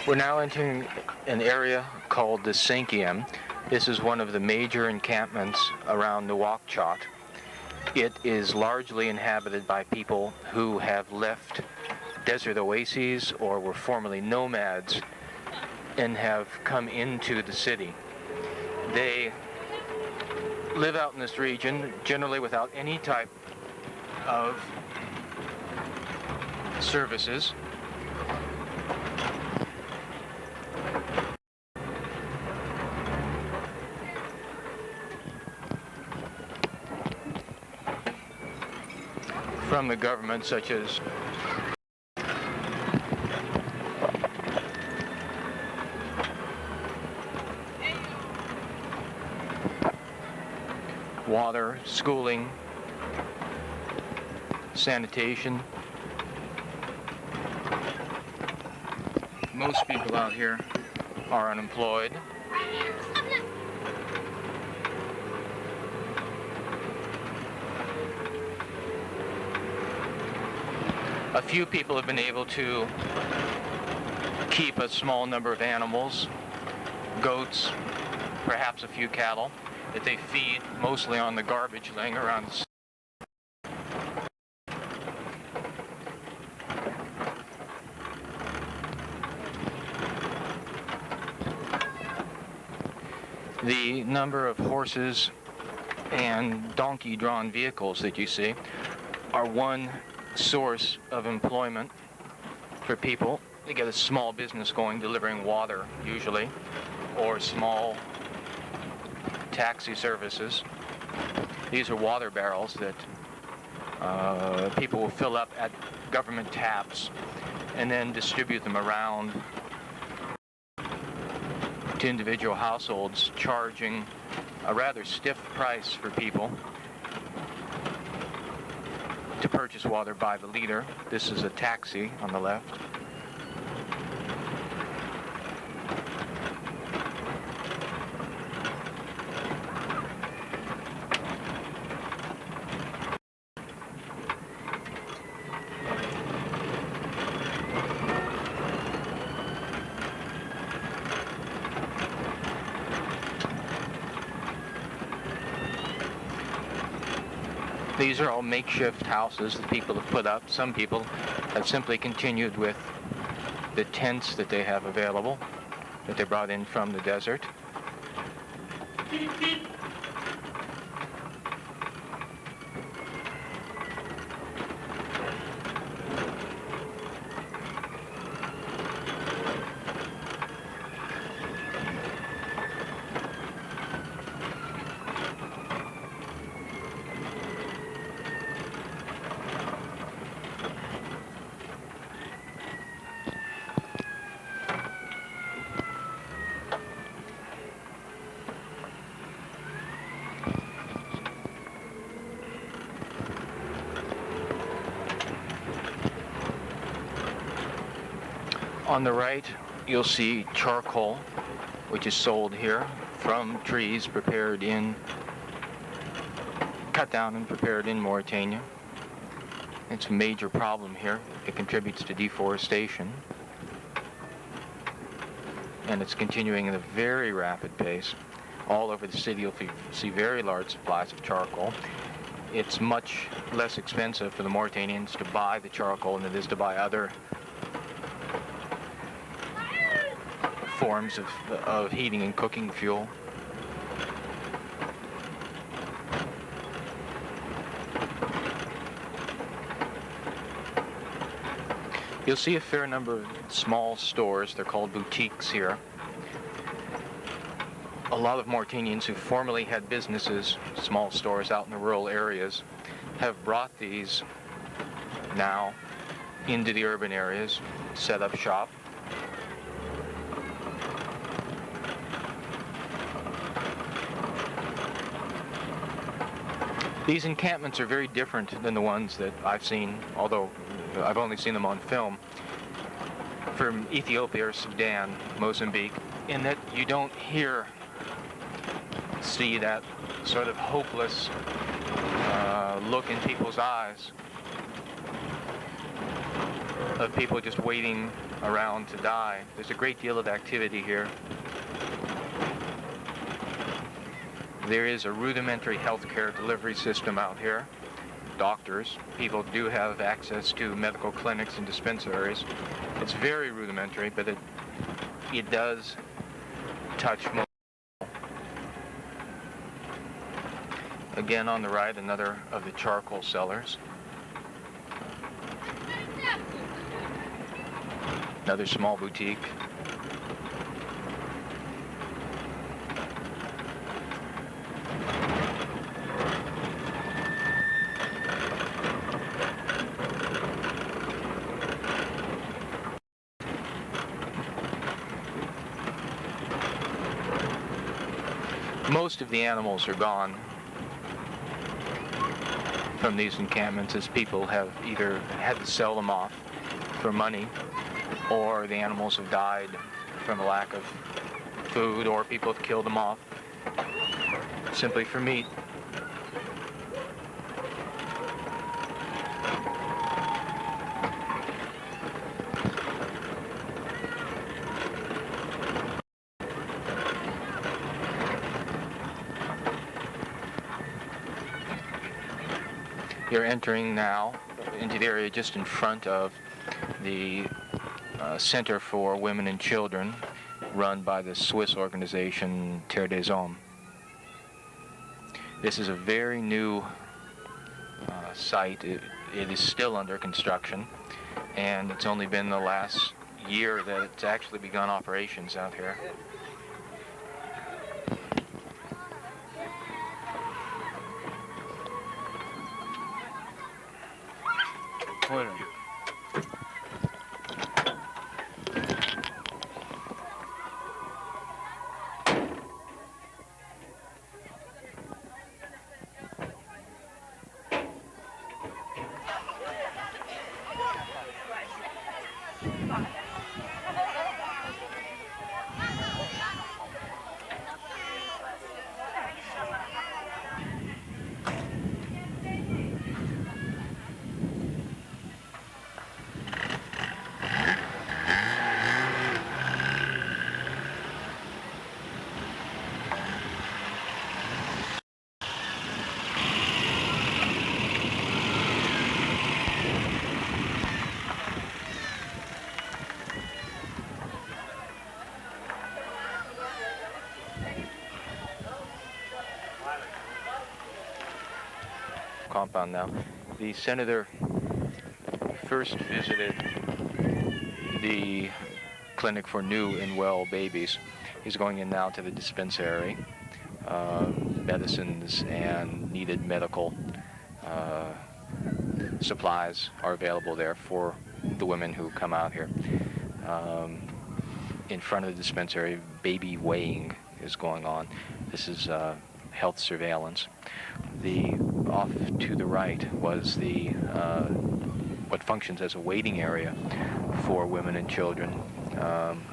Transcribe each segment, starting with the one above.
We're now entering an area called the Cinquième. This is one of the major encampments around Nouakchott. It is largely inhabited by people who have left desert oases or were formerly nomads and have come into the city. They live out in this region generally without any type of services. From the government, such as water, schooling, sanitation. Most people out here are unemployed. A few people have been able to keep a small number of animals, goats, perhaps a few cattle, that they feed mostly on the garbage laying around the city. The number of horses and donkey-drawn vehicles that you see are one source of employment for people. They get a small business going, delivering water usually, or small taxi services. These are water barrels that people will fill up at government taps and then distribute them around to individual households, charging a rather stiff price for people to purchase water by the liter. This is a taxi on the left. These are all makeshift houses that people have put up. Some people have simply continued with the tents that they have available, that they brought in from the desert. On the right, you'll see charcoal, which is sold here from trees cut down and prepared in Mauritania. It's a major problem here. It contributes to deforestation. And it's continuing at a very rapid pace. All over the city, you'll see very large supplies of charcoal. It's much less expensive for the Mauritanians to buy the charcoal than it is to buy other forms of heating and cooking fuel. You'll see a fair number of small stores. They're called boutiques here. A lot of Mauritanians who formerly had businesses, small stores out in the rural areas, have brought these now into the urban areas, set up shop. These encampments are very different than the ones that I've seen, although I've only seen them on film, from Ethiopia or Sudan, Mozambique, in that you don't see that sort of hopeless look in people's eyes. of people just waiting around to die. There's a great deal of activity here. There is a rudimentary healthcare delivery system out here. Doctors, people do have access to medical clinics and dispensaries. It's very rudimentary, but it does touch more. Again, on the right, another of the charcoal cellars. Another small boutique. Most of the animals are gone from these encampments, as people have either had to sell them off for money, or the animals have died from a lack of food, or people have killed them off simply for meat. You're entering now into the area just in front of the Center for Women and Children, run by the Swiss organization Terre des Hommes. This is a very new site. It is still under construction, and it's only been the last year that it's actually begun operations out here. Compound now. The senator first visited the clinic for new and well babies. He's going in now to the dispensary. Medicines and needed medical supplies are available there for the women who come out here. In front of the dispensary, baby weighing is going on. This is health surveillance. Off to the right was what functions as a waiting area for women and children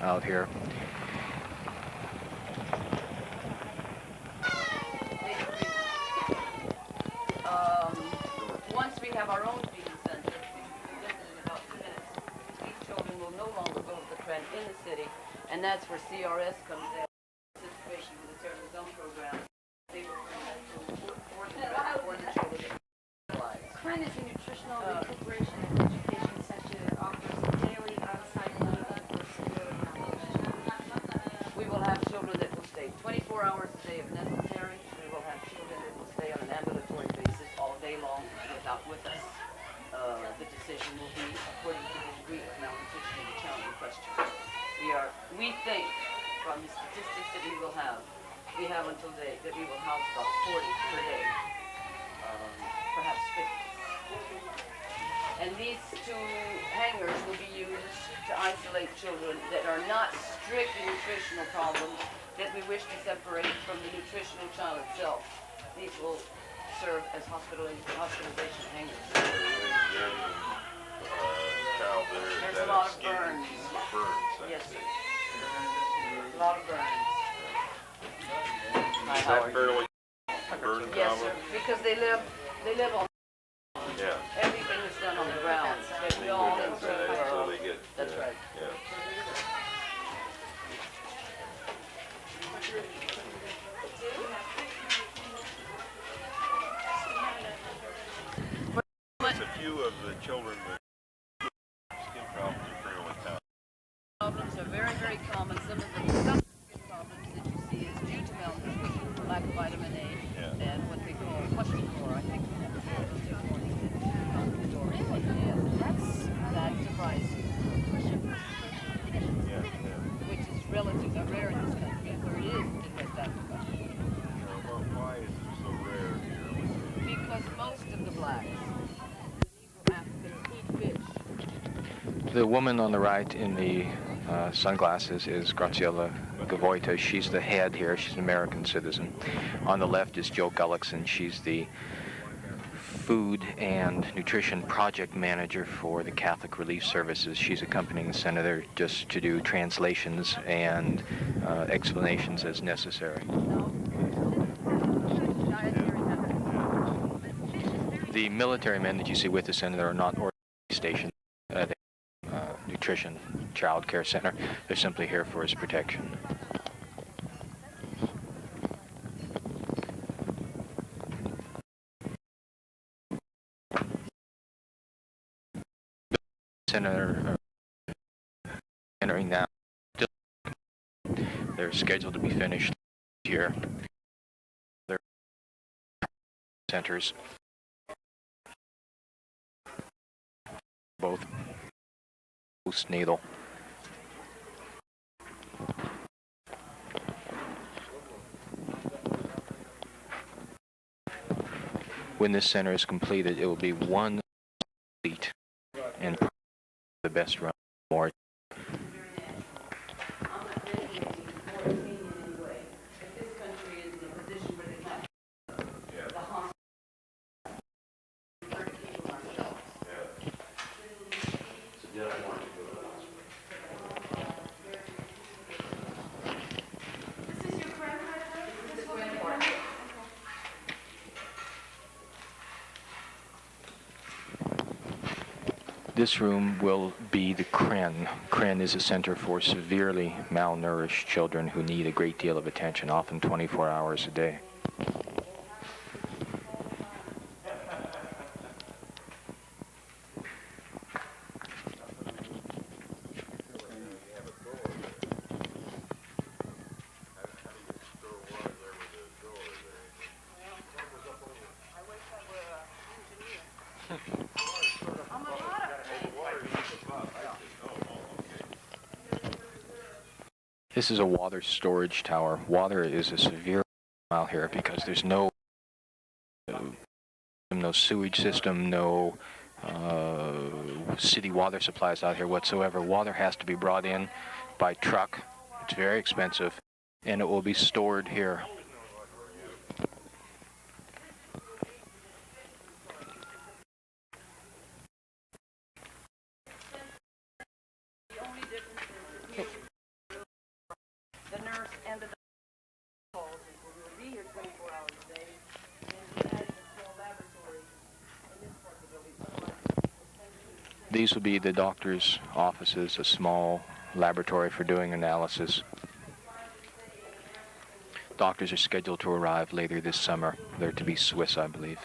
out here. Once we have our own feeding center, we visit in about 2 minutes, these children will no longer go to the trend in the city, and that's where CRS comes in. Situation with the Terre des Hommes program. They will for the children. CREN is a nutritional recuperation and education center that offers daily on-site learning for severe malnutrition. We will have children that will stay 24 hours a day if necessary. We will have children that will stay on an ambulatory basis all day long with us. The decision will be according to the degree of malnutrition of the child in question. We think from the statistics that we will have, we have until today that we will house about 40 per day, perhaps 50. And these 2 hangars will be used to isolate children that are not strictly nutritional problems that we wish to separate from the nutritional child itself. These will serve as hospitalization hangars. There's a lot of burns. Yes, sir. A lot of burns. Is that fairly burn Yes, common? sir. Because they live on. Yeah. Everything is done on the ground. They all into That's right. Yeah. There's a few of the children with skin problems are fairly common. Problems are very, very common. Some of the skin problems that you see is due to malnutrition, lack of vitamin A, Yeah. and what they call kwashiorkor. I think that surprises you, Yeah. Yeah. which is relatively rare in this country, where it is in West Africa. Well, why is it so rare here? Because most of the blacks, the Negro Africans, eat fish. The woman on the right in the sunglasses is Graciela Gavoita. She's the head here. She's an American citizen. On the left is Joe Gullickson. She's the food and nutrition project manager for the Catholic Relief Services. She's accompanying the senator just to do translations and explanations as necessary. The military men that you see with the senator are not stationed at a nutrition child care center. They're simply here for his protection. Senator entering now. They're scheduled to be finished here. Their centers, both postnatal. When this center is completed, it will be one fleet and the best run more. This room will be the CREN. CREN is a center for severely malnourished children who need a great deal of attention, often 24 hours a day. This is a water storage tower. Water is a severe problem here because there's no sewage system, no city water supplies out here whatsoever. Water has to be brought in by truck. It's very expensive, and it will be stored here. These will be the doctor's offices, a small laboratory for doing analysis. Doctors are scheduled to arrive later this summer. They're to be Swiss, I believe.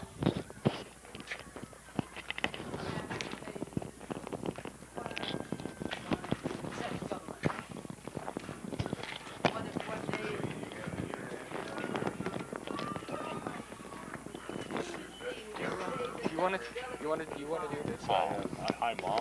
You want to do this? Hi, Mom.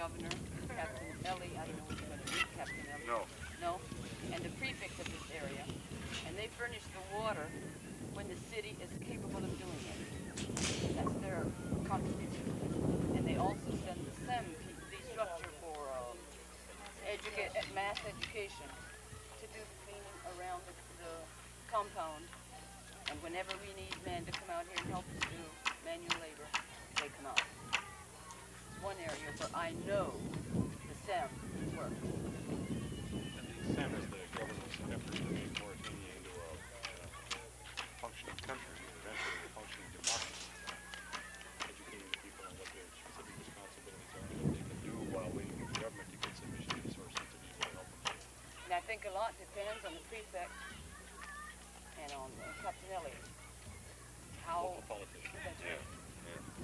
governor, Captain Ellie, I don't know if you're going to meet Captain Ellie. No. No? And the prefect of this area. And they furnish the water when the city is capable of doing it. That's their contribution. And they also send the SEM, the structure for mass education, to do the cleaning around the compound. And whenever we need men to come out here and help us do manual labor, they come out. It's one area where I know the SEM works. And the SEM is the government's effort to make Mauritania into a functioning country and eventually a functioning democracy. Educating the people on what their specific responsibilities are and what they can do while waiting for the government to get sufficient resources to be able to help them. And I think a lot depends on the prefect and on Captain Elliott. How Local politicians. that's right.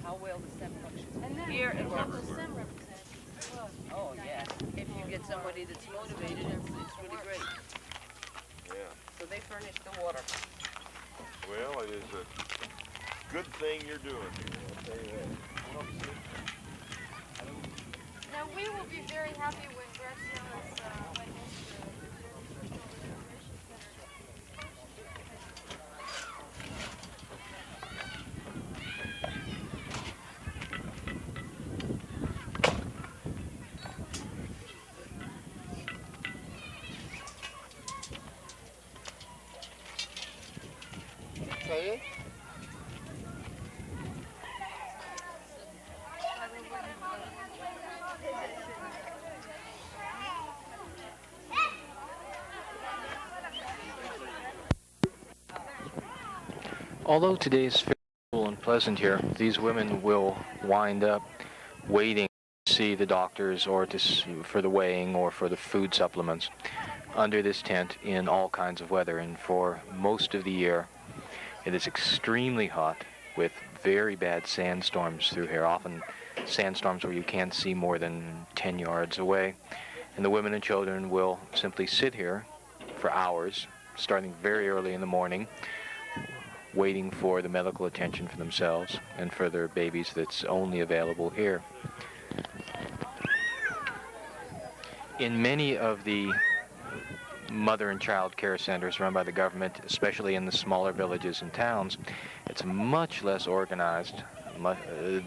How well the SEM functions. And then Here we it have works. the STEM representatives as well. Oh yes. If you get somebody that's motivated, it's really great. Yeah. So they furnish the water. Well, it is a good thing you're doing here, I'll tell you that. Now we will be very happy when Graciela's when this Information Center. Although today's fairly cool and pleasant here, these women will wind up waiting to see the doctors or for the weighing or for the food supplements under this tent in all kinds of weather. And for most of the year, it is extremely hot with very bad sandstorms through here, often sandstorms where you can't see more than 10 yards away. And the women and children will simply sit here for hours, starting very early in the morning, waiting for the medical attention for themselves and for their babies that's only available here. In many of the mother and child care centers run by the government, especially in the smaller villages and towns, it's much less organized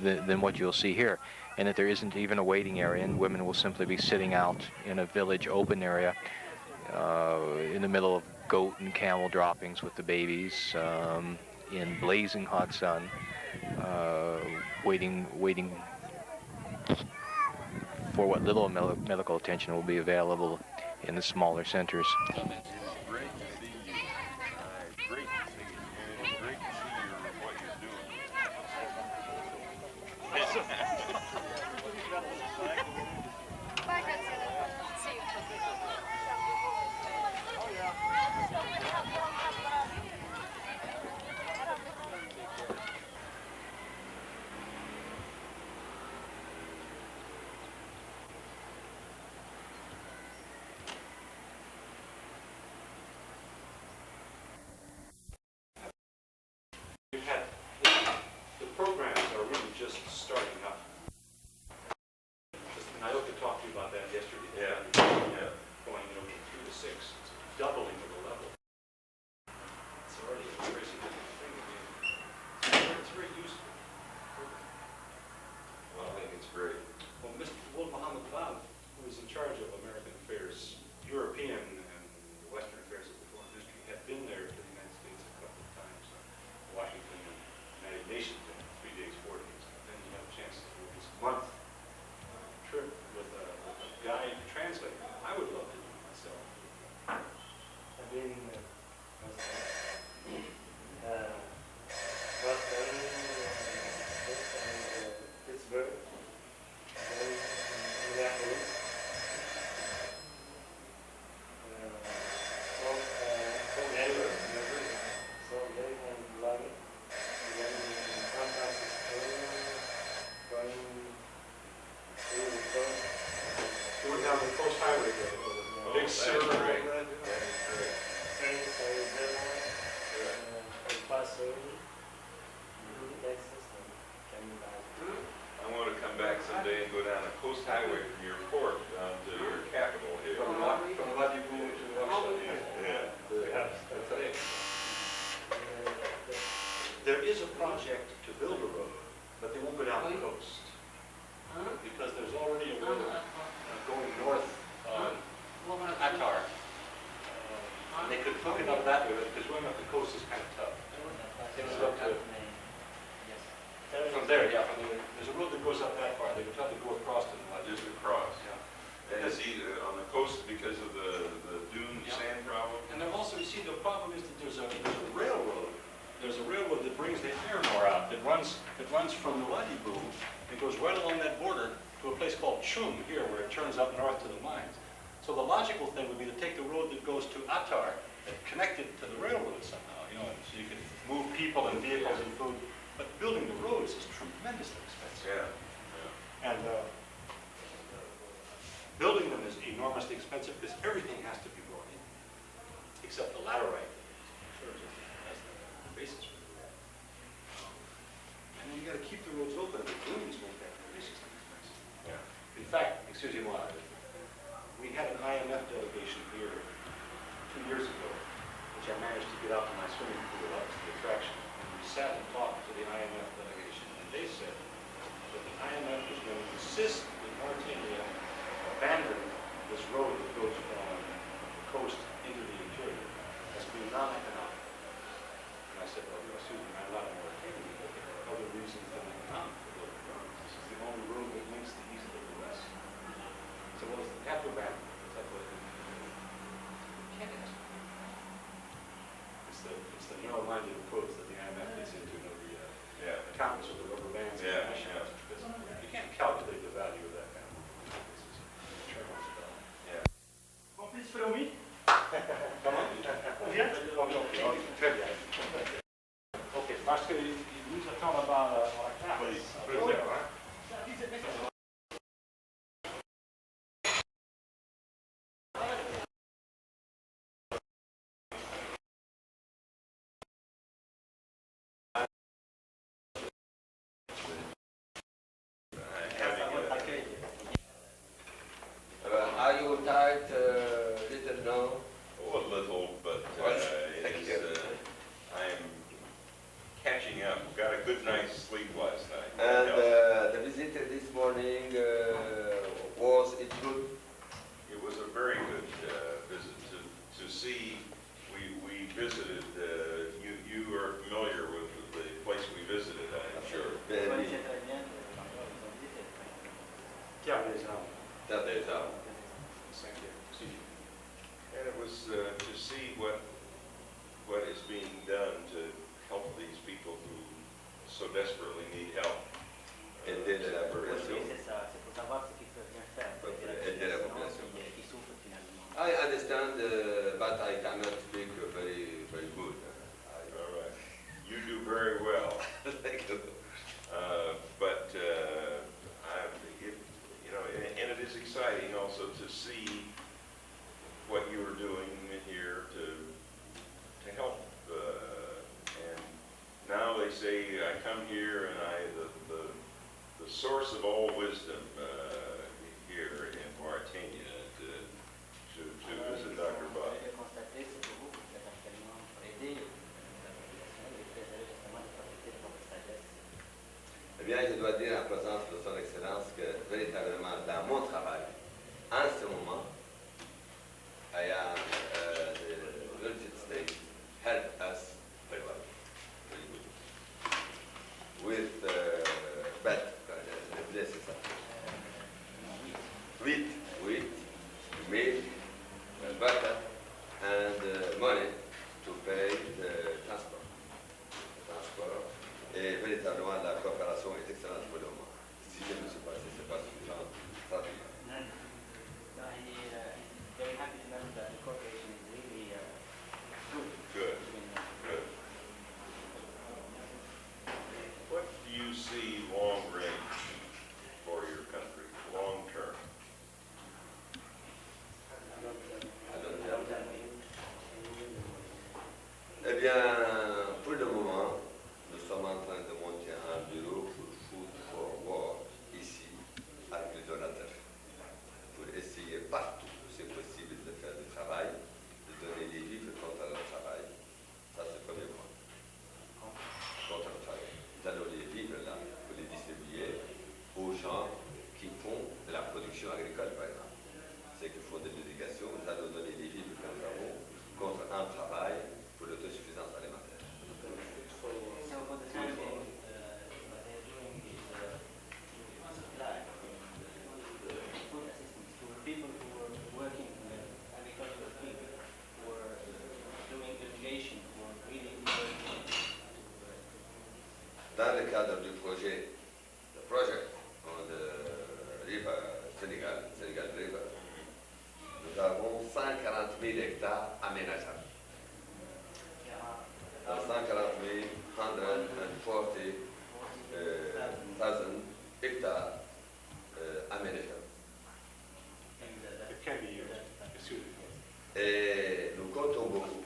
than what you'll see here. And that there isn't even a waiting area, and women will simply be sitting out in a village open area in the middle of goat and camel droppings with the babies in blazing hot sun, waiting for what little medical attention will be available in the smaller centers. It is great to see you. Great to see you. And it's great to see what you're doing. Bye, Graciela. See you. We've had, the programs are really just starting up. And I hope to talk to you about that yesterday. Yeah. Going, from 2 to 6, it's doubling of the level. It's already a very significant thing. It's very useful. Well, I think it's great. Well, Mr. Will Muhammad Bab, who is in charge of American affairs, European and Western affairs of the foreign ministry, had been there to the United States a couple of times. Washington and United Nations in 3 days, 4 days. And then you have a chance to do this month trip with a guide translator. I would love to do it myself. I've been Boston, Pittsburgh, then Minneapolis, some neighbors, Salt Lake and Miami, and then San Francisco, going through the coast. You went down the coast highway there, a big circle. Phoenix, Arizona, El Paso, Texas, and coming back. I want to come back someday and go down the coast highway from your port down to your capital here. From Wadibu to Nouakchott. Yeah. That's it. There is a project to build a road, but they won't go down the coast. Because there's already a road going north on Attar. And they could hook it up that way, because going up the coast is kind of tough. It's up to, from there, yeah, there's a road that goes up that far. They would have to go across to the left. Just across. Yeah. And is he on the coast because of the dune Yeah. sand problem? And then also, you see, the problem is that there's a railroad. There's a railroad that brings the iron ore out, that runs from the Wadibu. It goes right along that border to a place called Chum here, where it turns up north to the mines. So the logical thing would be to take the road that goes to Attar and connect it to the railroad somehow, you know, so you can move people and vehicles and food. But building the roads is tremendously expensive. Yeah. And building them is enormously expensive because everything has to be brought in, except the laterite. That's the basis for the road. And then you got to keep the roads open. The dunes make that tremendously expensive. Yeah. In fact, excuse me, we had an IMF delegation here 2 years ago, which I managed to get out to my swimming pool, up to the attraction. And we sat and talked to the IMF delegation, and they said that the IMF was going to insist that Mauritania abandon this road that goes from the coast into the interior as being non-economic. And I said, well, excuse me, I'm not a Mauritanian, but there are other reasons than economic for building roads. This is the only road that links the east with the west. So what is the capital bank? It's like what can't ask. It's the narrow-minded approach that the IMF gets into, you know, the accountants with the rubber bands. Yeah, and nationals, because you can't calculate the value of that kind of money. This is internal stuff. En plus, follow me. Comment? On vient? Ok, très bien. Ok, parce que nous attendons là-bas à la classe. Oui, Oui. Are you tired, little now? Oh, a little, but I'm catching up. Got a good night's sleep last night. And the visit this morning was it good? It was a very good visit to see. We visited. You are familiar with the place we visited, I'm sure. Very Tiens, les arbres. that is out. Thank you. And it was to see what is being done to help these people who so desperately need help. Et de la population. Oui, c'est ça. C'est pour savoir ce qu'il peut bien faire pour aider la Aider la population population. qui souffre finalement. I understand, but I cannot speak very, very good. All right. You do very well. Thank you. But you know, and it is exciting also to see what you are doing here to help. And now they say I come here and the source of all wisdom here in Mauritania to visit Dr. Bob. J'ai constaté, c'est que vous faites actuellement pour aider la population et très heureux justement de profiter de votre sagesse. Eh bien, je dois dire en présence de son Excellence que véritablement, dans mon travail, en ce moment, I am the United States helped us very well, very good. With but the places wheat, milk, butter, and money to pay the transport. Et véritablement, la coopération est excellente pour le moment. Si je ne me suis passé, ce n'est pas suffisant. Ça, Very happy to know that the cooperation is really good. Good. between Good. What do you see long range for your country, long term? à long terme. Eh bien, pour le moment, nous sommes en train de monter un bureau pour food for war ici, à dans le cadre du projet, le project on the river Senegal River, nous avons 140 000 hectares aménageables. 140 000, 140,000 hectares aménageables. It can be used, it's suited. Et nous comptons beaucoup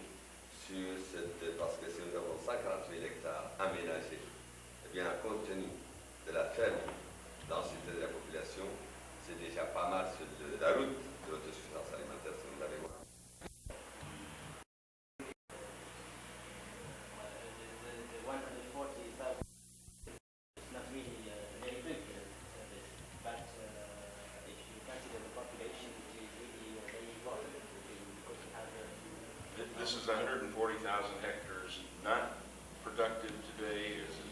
sur cette, parce que si nous avons 140 000 hectares aménagés, eh bien, compte tenu de la faible densité de la population, c'est déjà pas mal sur la route de l'autosuffisance alimentaire, si vous allez voir. The 140,000 is not really very big, but if you consider the population, it is really very important because we have This is 140,000 hectares, not productive today, is it?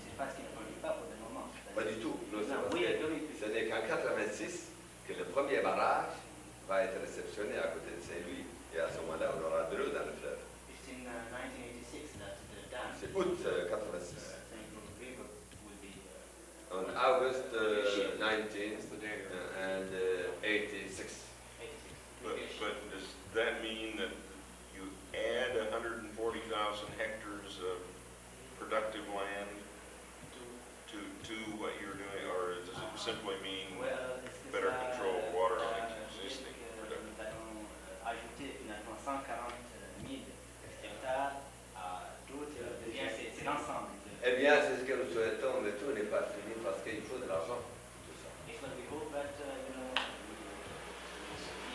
c'est pas ce qui ne produit pas pour le moment. Pas du tout. Non, c'est Non, parce oui, que oui. ce n'est qu'en 86 que le premier barrage va être réceptionné à côté de Saint-Louis. Et à ce moment-là, on aura de l'eau dans le fleuve. It's in 1986 that the dam, C'est août 86. River will be On August 19 and 86. 86. But does that mean that you add 140,000 hectares of productive land to what you're doing, or does it simply mean better control of water on existing productive? Nous allons ajouter finalement 140 000 hectares à d'autres, c'est l'ensemble. Eh bien, c'est ce que nous souhaitons, mais tout n'est pas fini parce qu'il faut de l'argent. Tout ça. It's what we hope that, we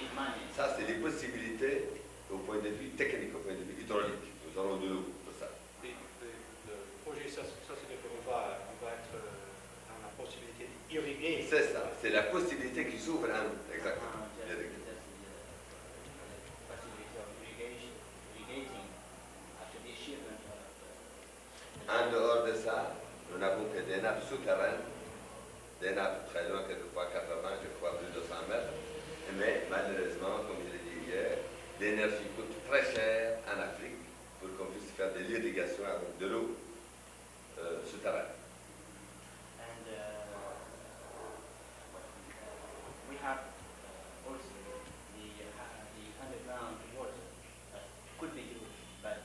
need money. Ça, c'est les possibilités au point de vue technique, au point de vue hydraulique. Nous aurons de l'eau pour ça. Le projet, ça c'est qu'on va être dans la possibilité d'irriguer. C'est ça, c'est la possibilité qui s'ouvre à nous, exactement. Facility of irrigating after the shipment of En dehors de ça, nous n'avons que des nappes souterraines, des nappes très loin, quelquefois 80, quelquefois plus de 100 mètres. Mais malheureusement, comme je l'ai dit hier, l'énergie coûte très cher en Afrique pour qu'on puisse faire de l'irrigation avec de l'eau souterraine. And we have also the underground water that could be used, but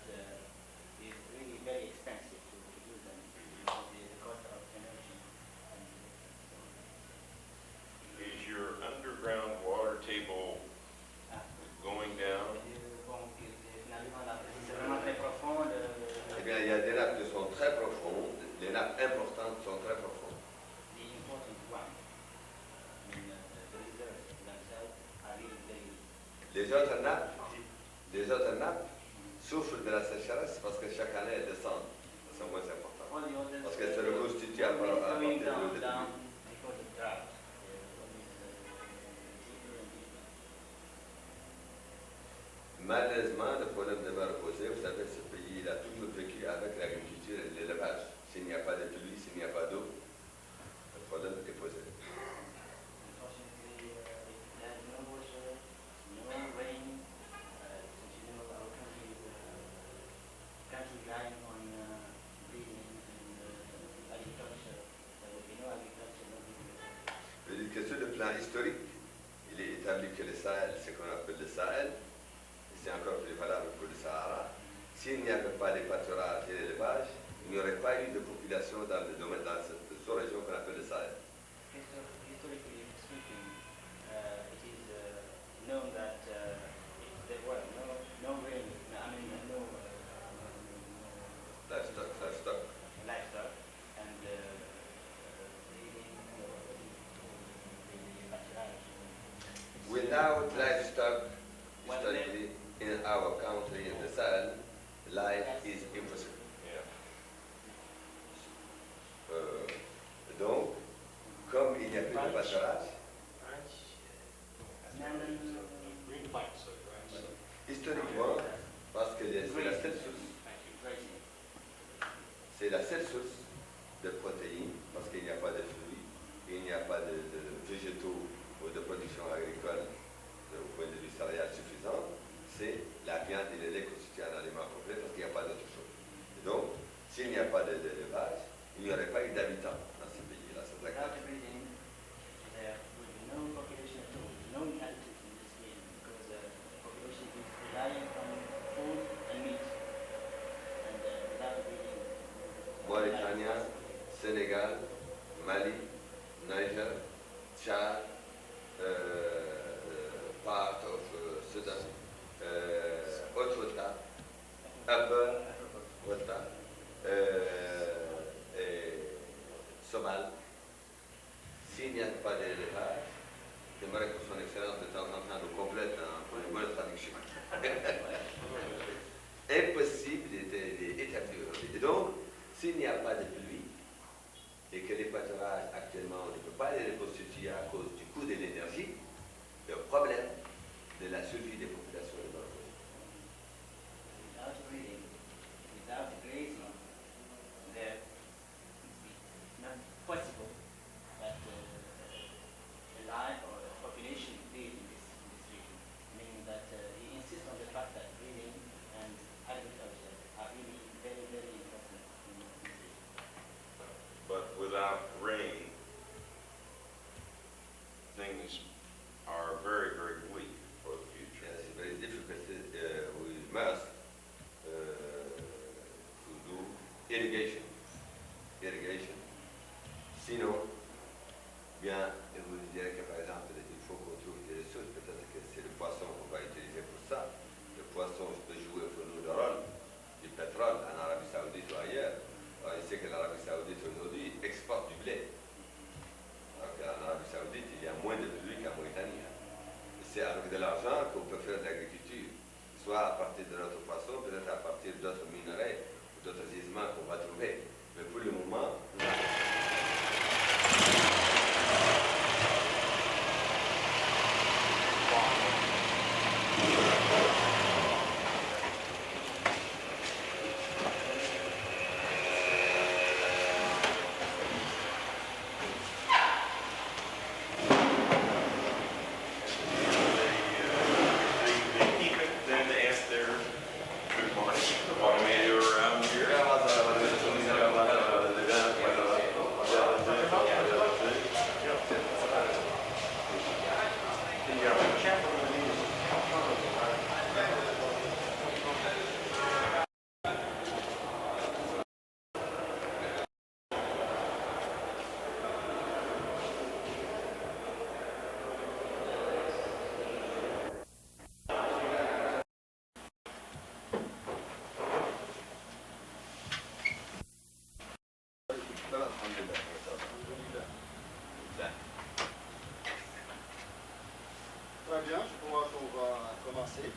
it's really very expensive to use them. The cost of energy. Is your underground water table going down? C'est vraiment très profond. Eh bien, il y a des nappes qui sont très profondes, les nappes importantes sont très profondes. The important one. I mean, the reserves themselves are really very. Les autres nappes souffrent de la sécheresse parce que chaque année elles descendent, elles sont moins importantes. All the others. Parce qu'elles se reconstituent à always partir going de l'eau down, de down pluie. because of drought. Always deeper and deeper. Malheureusement, le problème demeure posé. Vous savez, ce pays il a toujours vécu avec l'agriculture et l'élevage. S'il n'y a pas de pluie, s'il n'y a pas d'eau, le problème est posé. Unfortunately, it has no water, no rain. Since you know our country is relying on breeding and agriculture. There will be no agriculture, no agriculture. Je veux dire que sur le plan historique, il est établi que le Sahel, ce qu'on appelle le Sahel, et c'est encore plus valable pour le Sahara, s'il n'y avait pas de pâturage et d'élevage, il n'y aurait pas eu de population dans le domaine, dans cette sous-région qu'on appelle le Sahel. Historically speaking, it is known that if there were no rain, no Livestock. livestock and breeding or the pâturage. Without livestock, historically, in our country, in the Sahel, life is impossible. Donc, comme il n'y a plus de pâturage, Green plants, right? historiquement, parce que c'est la seule source, c'est la seule source de protéines, parce qu'il n'y a pas de fruits, il n'y a pas de végétaux ou de production agricole au point de vue céréal suffisant, c'est la viande et le lait constituent un aliment complet parce qu'il n'y a pas d'autre chose. Et donc, Mauritania, Sénégal, Mali, Niger, Chad, part of Sudan, Haute-Volta, Upper Volta, et Somal. S'il n'y a pas d'élevage, j'aimerais que son Excellence de temps en temps nous complète pour une bonne traduction. Impossible d'établir. Et donc, s'il n'y a pas de pluie et que les pâturages actuellement on ne peut pas les reconstituer à cause du coût de l'énergie, le problème de la survie des populations est dangereux. Without breeding, without grazing, there it's not possible that a life or a population live in this region. Meaning that he insists on the fact that breeding and agriculture are really very, very important in this region. But without rain, things are very, very bleak for the future. Yes, it's very difficult. We must to do irrigation. Sinon, bien, je vous dirais que par exemple, il faut qu'on trouve des ressources. Peut-être que c'est le poisson qu'on va utiliser pour ça. Le poisson peut jouer pour nous le rôle du pétrole en Arabie Saoudite ou ailleurs. Alors, il sait que l'Arabie Saoudite aujourd'hui exporte du blé. Alors qu'en Arabie Saoudite, il y a moins de pluie qu'en Mauritanie. C'est avec de l'argent qu'on peut faire de l'agriculture, soit à partir de notre poisson, peut-être à partir d'autres minerais ou d'autres gisements qu'on va trouver. Mais pour le moment, They keep it, then they ask their good morning. Follow me around here. Très bien, je crois qu'on va commencer.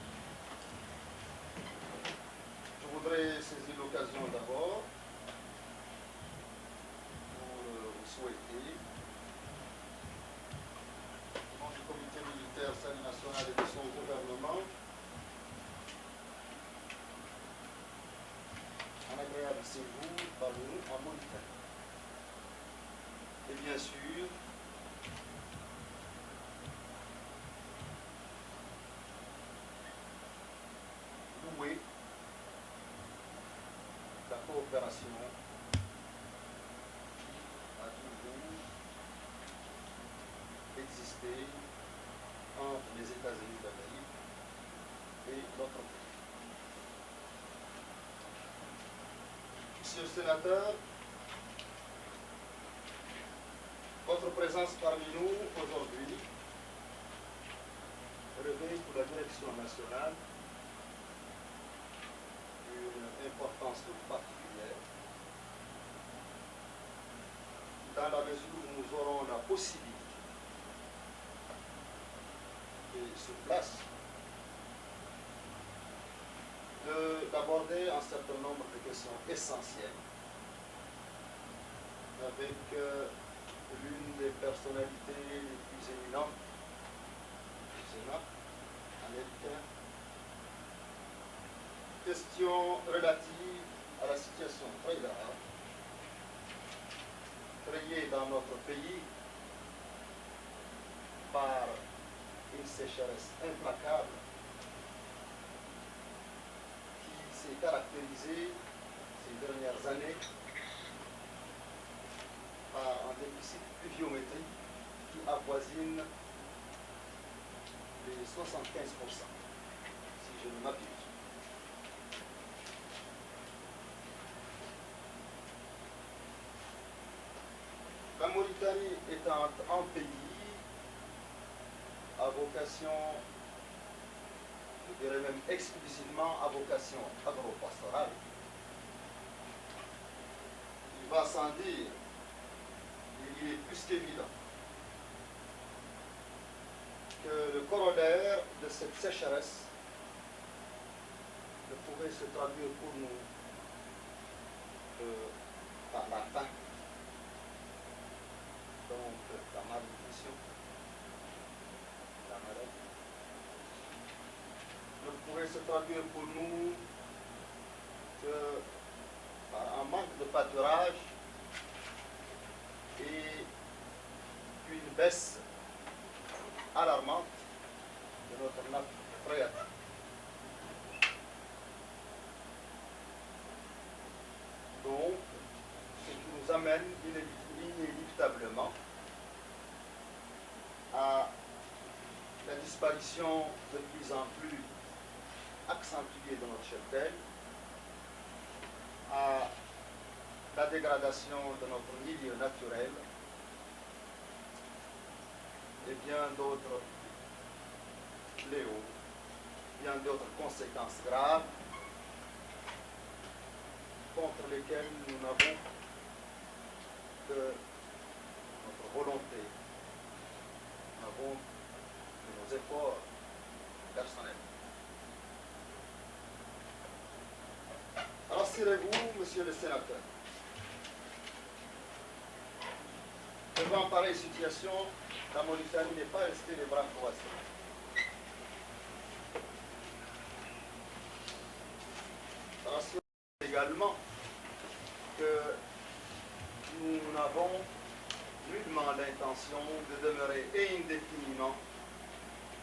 Je voudrais saisir l'occasion d'abord pour vous souhaiter, au nom du comité militaire salut national et de son gouvernement, un agréable séjour parmi nous en Mauritanie. Et bien sûr, louer la coopération qui a toujours existé entre les États-Unis d'Amérique et notre pays. Monsieur le sénateur, votre présence parmi nous aujourd'hui revêt pour la direction nationale une importance toute particulière, dans la mesure où nous aurons la possibilité et sur place d'aborder un certain nombre de questions essentielles avec l'une des personnalités les plus éminentes du Sénat, américain. Question relative à la situation très grave créée dans notre pays par une sécheresse implacable qui s'est caractérisée ces dernières années par un déficit pluviométrique qui avoisine les 75%, si je ne m'abuse. Mauritanie est un pays à vocation, je dirais même exclusivement à vocation agro-pastorale. Il va sans dire, et il est plus qu'évident, que le corollaire de cette sécheresse ne pourrait se traduire pour nous que par la faim, donc la malnutrition, la maladie, ne pourrait se traduire pour nous que par un manque de pâturage et une baisse alarmante de notre nappe phréatique. Donc, ce qui nous amène inéluctablement à la disparition de plus en plus accentuée de notre cheptel, à la dégradation de notre milieu naturel et bien d'autres fléaux, bien d'autres conséquences graves contre lesquelles nous n'avons que notre volonté, nous n'avons que nos efforts personnels. Rassurez-vous, monsieur le sénateur, devant pareille situation, la Mauritanie n'est pas restée les bras croisés. Rassurez-vous également que nous n'avons nullement l'intention de demeurer indéfiniment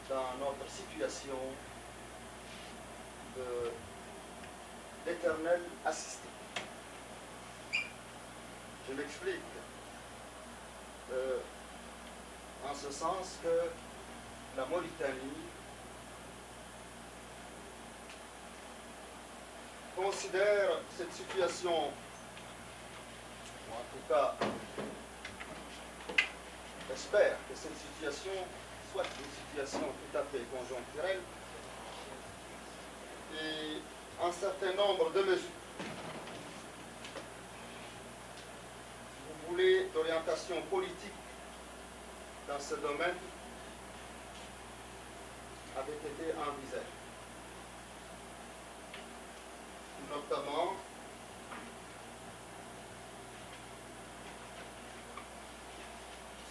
dans notre situation d'éternel assisté. Je m'explique. En ce sens que la Mauritanie considère cette situation, ou en tout cas espère que cette situation soit une situation tout à fait conjoncturelle et un certain nombre de mesures. Vous voulez d'orientation politique dans ce domaine avait été envisagée. Notamment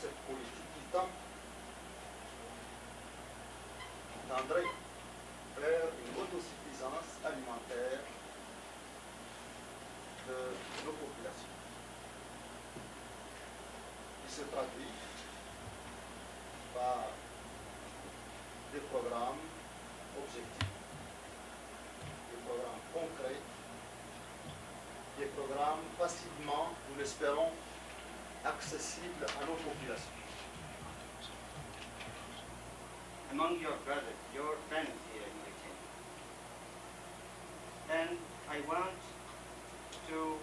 cette politique qui tendrait vers une autosuffisance alimentaire de nos populations, qui se traduit par des programmes objectifs, des programmes concrets, des programmes facilement, nous l'espérons, accessibles à nos populations. Among your brothers, your friends here in Mauritania. And I want to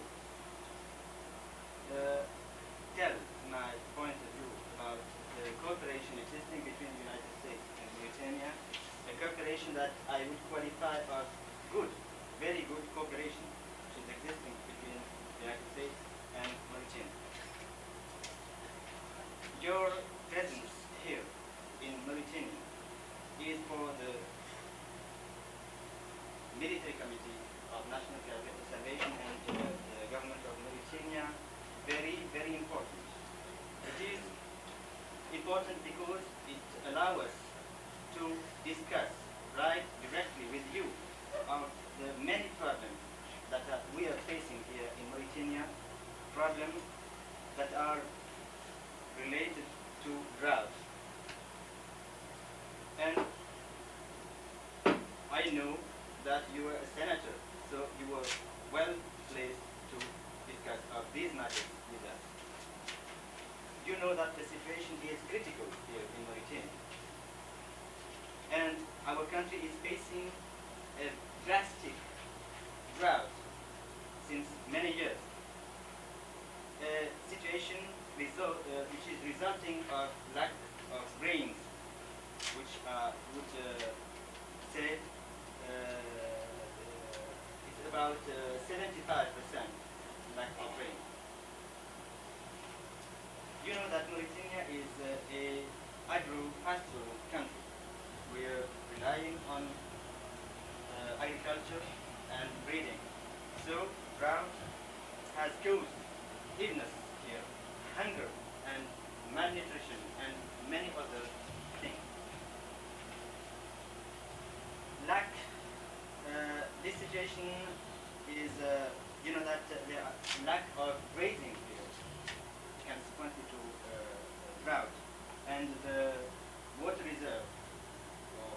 tell my point of view about the cooperation existing between the United States and Mauritania, a cooperation that I would qualify as good, very good cooperation, which is existing between the United States and Mauritania. Your presence here in Mauritania is for the Military Committee of National Conservation and the government of Mauritania very, very important. It is important because it allows us to discuss right directly with you about the many problems that we are facing here in Mauritania, problems that are related to drought. And I know that you are a senator, so you are well placed to discuss these matters with us. You know that the situation is critical here in Mauritania. And our country is facing a drastic drought since many years. A situation about 75% lack of rain. You know that Mauritania is a agro-pastoral country. We are relying on agriculture and breeding. So drought has caused illness here, hunger and malnutrition and many other things. This situation is, you know that the lack of grazing here consequently to drought, and the water reserve, or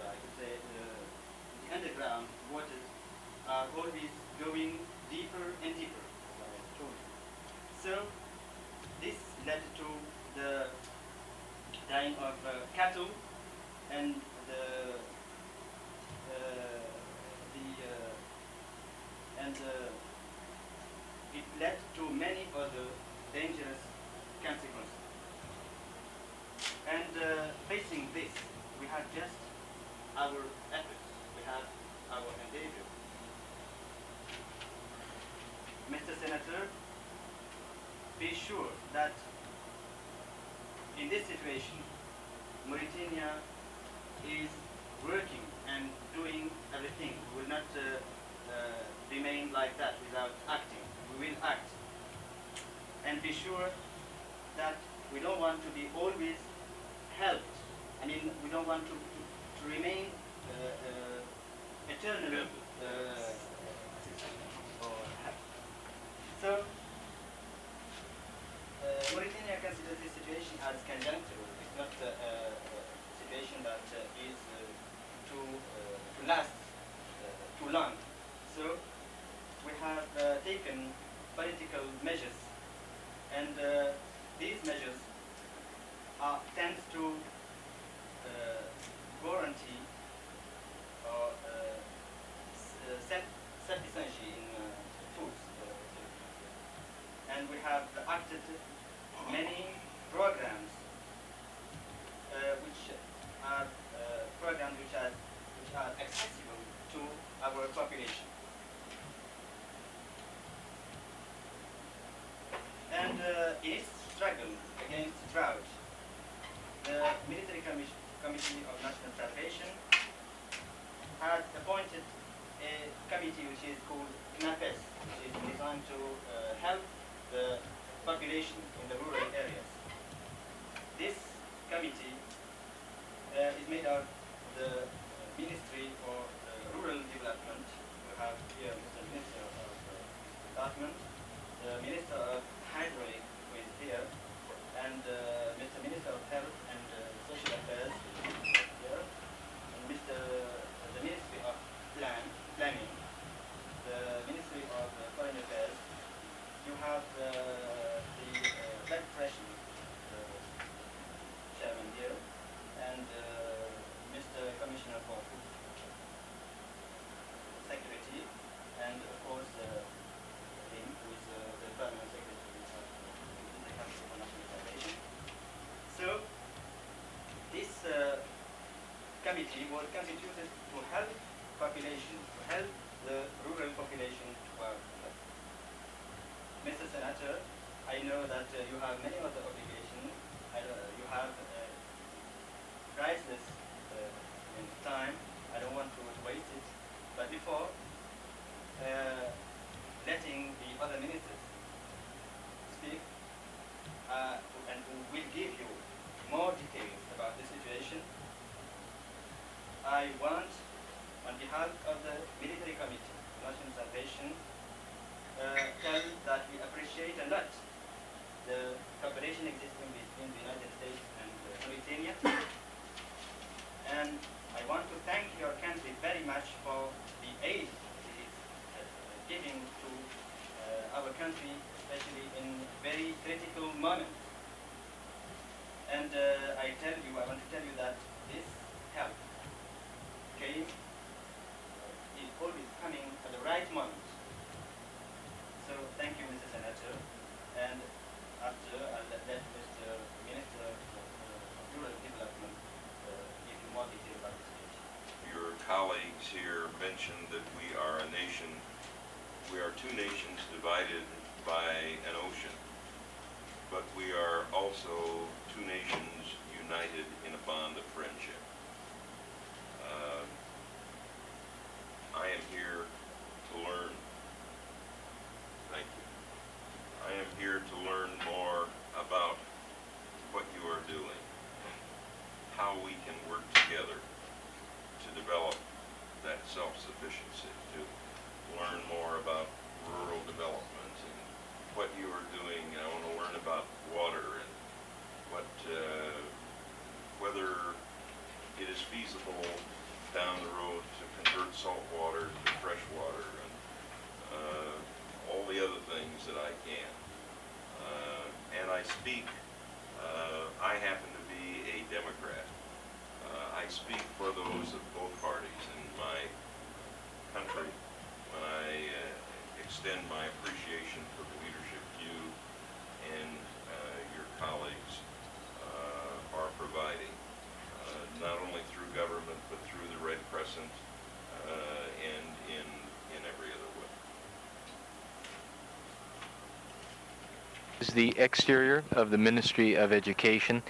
I could say the underground waters are always going deeper and deeper, as I told you. So this led to the dying of cattle and it led to many other dangerous consequences. And facing this, we have just our efforts, we have our endeavor. Mr. Senator, be sure that in this situation, Mauritania is working and doing everything. We will not remain like that without acting. We will act. And be sure that we don't want to be always helped. I mean, we don't want to remain eternally So, Mauritania considers this situation as conjunctural. It's not a situation that is to last too long. So, we have taken political measures, and these measures tend to guarantee or self-sufficiency in foods. And we have acted many programs which are accessible to our population. And in its struggle against drought, the Military Committee of National Salvation has appointed a committee which is called CNAPES, which is designed to help the population in the rural areas. This committee is made of the Ministry for Rural Development. We have here Mr. Minister of Development, the Minister of Hydraulic who is here, and Mr. Minister of Health and Social Affairs here, and the Ministry of Planning, the Ministry of Foreign Affairs. You have the blood pressure chairman here, and Mr. Commissioner for Food Security, and of course him who is the permanent secretary of the Council for National Salvation. So this committee was constituted to help population, to help the rural population to our health. Mr. Senator, I know that you have many other obligations. You have priceless time. I don't want to waste it. But before letting the other ministers speak, and who will give you more details about the situation, I want, on behalf of the Military Committee of National Salvation, tell that we appreciate a lot the cooperation existing between the United States and Mauritania. And I want to thank your country very much for the aid it is giving to our country, especially in very critical moments. And I want to tell you that this help is always coming at the right moment. So thank you, Mr. Senator. And after, I'll let Mr. Minister of Rural Development give you more detail about the situation. Your colleagues here mentioned that we are a nation two nations divided by an ocean, but we are also two nations united in a bond of friendship. I am here to learn. Thank you. I am here to learn more about what you are doing, how we can work together to develop that self-sufficiency, to learn more about rural development and what you are doing. I want to learn about water and what, whether it is feasible down the road to convert salt water to fresh water and all the other things that I can. And I speak, I happen to be a Democrat. I speak for those of both parties in my country when I extend my appreciation for the leadership you and your colleagues are providing, not only through government but through the Red Crescent and in every other way. This is the exterior of the Ministry of Education.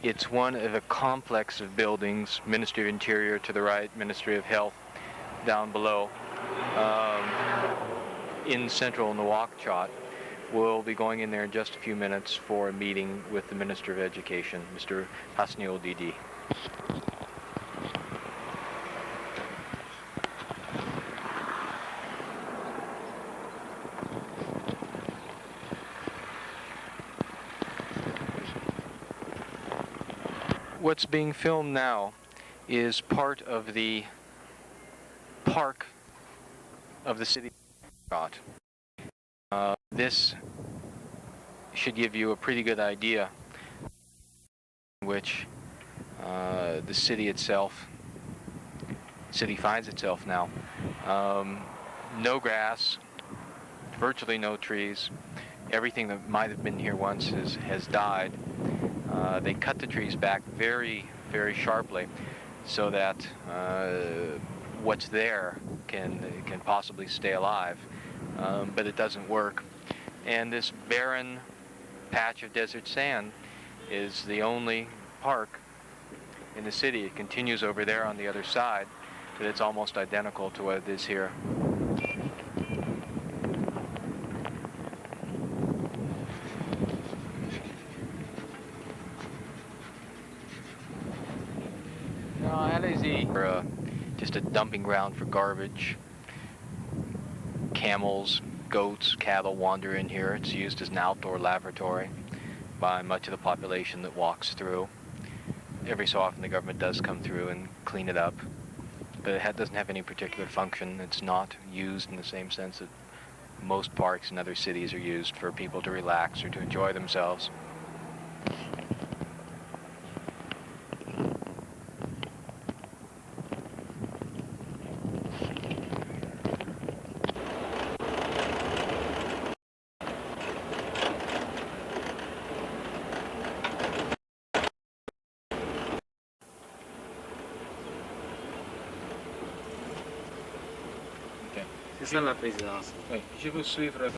It's one of a complex of buildings, Ministry of Interior to the right, Ministry of Health down below. In central Nouakchott. We'll be going in there in just a few minutes for a meeting with the Minister of Education, Mr. Hasni Oldidi. What's being filmed now is part of the park of the city of Nouakchott. This should give you a pretty good idea in which the city finds itself now. No grass, virtually no trees. Everything that might have been here once has died. They cut the trees back very, very sharply so that what's there can possibly stay alive, but it doesn't work. And this barren patch of desert sand is the only park in the city. It continues over there on the other side, but it's almost identical to what it is here. Just a dumping ground for garbage. Camels, goats, cattle wander in here. It's used as an outdoor lavatory by much of the population that walks through. Every so often the government does come through and clean it up, but it doesn't have any particular function. It's not used in the same sense that most parks in other cities are used for people to relax or to enjoy themselves. C'est ça la présidence. Oui, je vous suivrai.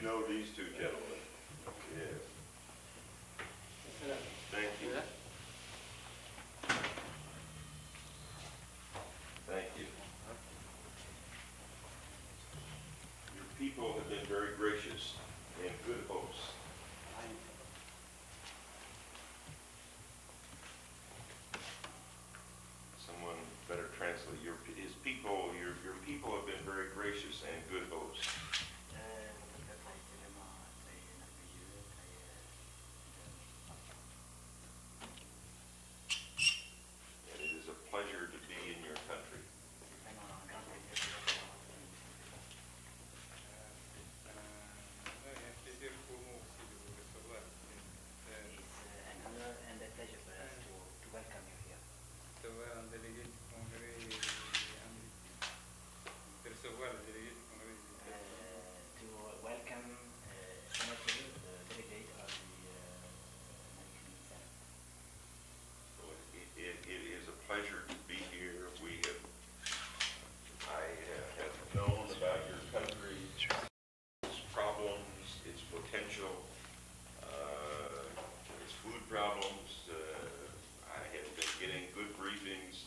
know these two gentlemen. Yes. Thank you. Thank you. Your people have been very gracious and good hosts. Someone better translate. His people, your people have been very gracious and good hosts. And it is a pleasure to be in your country. It is a pleasure to be here. I have known about your country, its problems, its potential, its food problems. I have been getting good briefings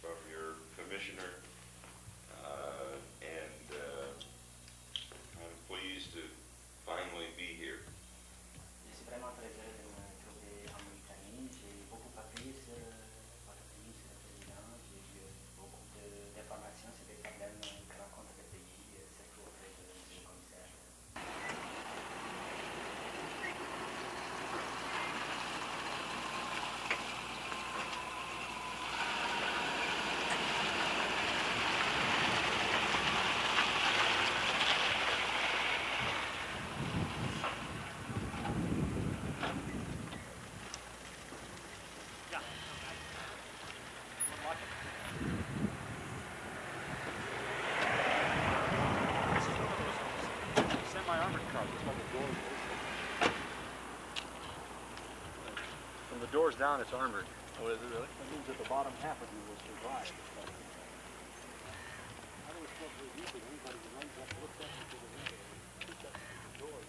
from your commissioner, and I'm pleased to finally be here. Je suis vraiment très heureux de me trouver en Mauritanie. J'ai beaucoup appris sur votre pays, sur le président. J'ai eu beaucoup d'informations sur les problèmes que rencontre le pays, surtout auprès de M. le commissaire. Semi-armored car, just like a door. From the doors down, it's armored. Oh, is it really? That means that the bottom half of you will survive. I don't expect anybody who runs up, looks up into the window, looks up into the door.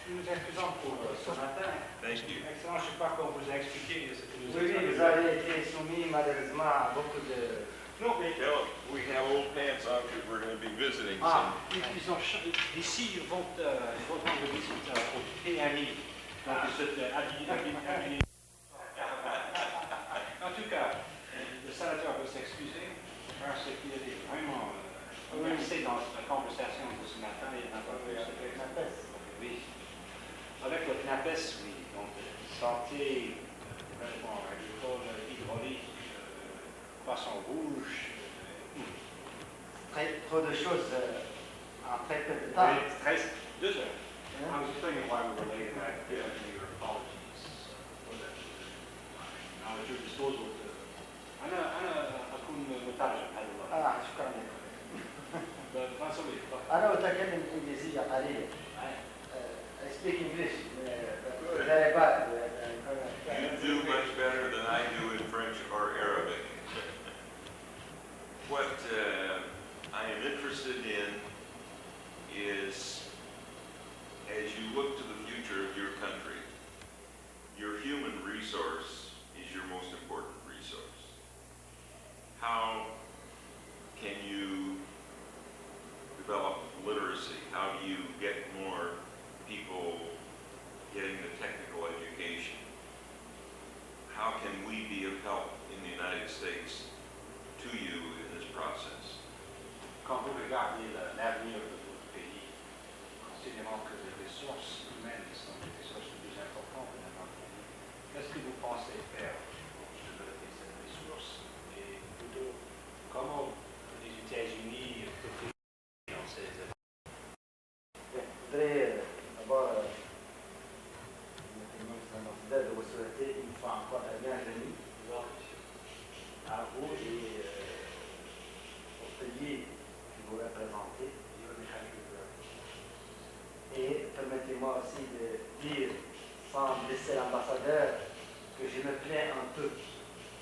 Nous excusons pour ce matin. Thank you. Excellence, je crois qu'on vous a expliqué ce que nous Oui, oui, vous avez été soumis malheureusement à beaucoup de... Non, mais Tell them, we have old pants on because we're going to be visiting ah, some. ils ont d'ici, ils vont rendre visite au PMI. Donc, habillés. En tout cas, le sénateur veut s'excuser parce qu'il était vraiment lancé dans la conversation de ce matin. Il n'a pas pu oui. Avec le CNAPES, oui. Donc, santé, développement agricole, hydraulique, poisson rouge. Trop de choses en très peu de temps. 2 heures. I was thinking why we were late, and I give you your apologies for that. Now at your disposal to... أنا أكون مترجم هذا الوقت. شكرا لك. فرنساوي. أنا أتكلم إنجليزية قليلا. I speak English very bad. You do much better than I do in French or Arabic. What I am interested in is, as you look to the future of your country, your human resource is your most important resource. How can you develop literacy? How do you get more people getting the technical education? How can we be of help United States to you in this process? Quand vous regardez l'avenir de votre pays, considérant que les ressources humaines sont les ressources les plus importantes de notre pays, qu'est-ce que vous pensez faire pour développer cette ressource? Et plutôt, comment les États-Unis peuvent dans ces efforts? Je voudrais d'abord, de vous souhaiter une fois encore la bienvenue à vous et au pays que vous représentez. Et permettez-moi aussi de dire, sans blesser l'ambassadeur, que je me plains un peu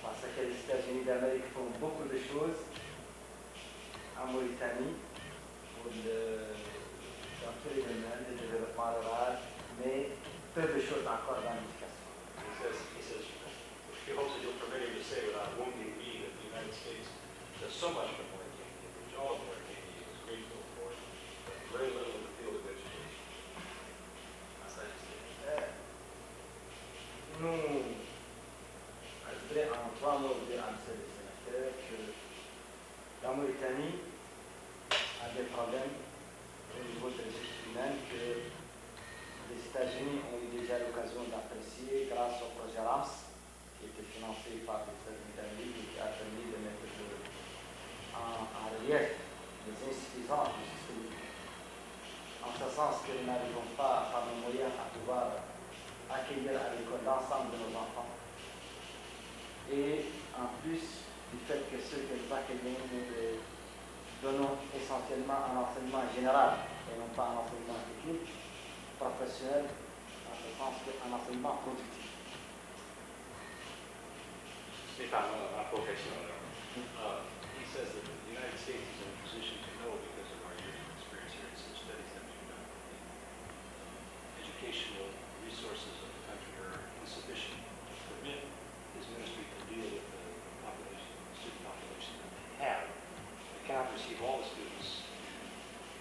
parce que les États-Unis d'Amérique font beaucoup de choses en Mauritanie dans tous les domaines, le développement rural, mais peu de choses encore dans l'éducation. He says, he hopes that you'll permit him to say without wounding me that the United States does so much for Mauritania, which all of Mauritania is grateful for, but very little in the field of education. Nous, je voudrais en 3 mots dire à M. le sénateur que la Mauritanie a des problèmes au niveau des ressources humaines que les États-Unis ont eu déjà l'occasion d'apprécier grâce au projet RAMS, qui était financé par les États-Unis d'Amérique et qui a permis de mettre en relief les insuffisances du système éducatif. En ce sens que nous n'arrivons pas, par nos moyens, à pouvoir accueillir à l'école l'ensemble de nos enfants. Et en plus du fait que ceux que nous accueillons, nous les donnons essentiellement un enseignement général et non pas un enseignement technique, professionnel, en ce sens qu'un enseignement productif. Ce n'est pas un professionnel. He says that the United States is in a position to know because of our years of experience here and some studies that we've done. Educational resources of the country are insufficient to permit his ministry to deal with the population, student population that they have. They cannot receive all the students.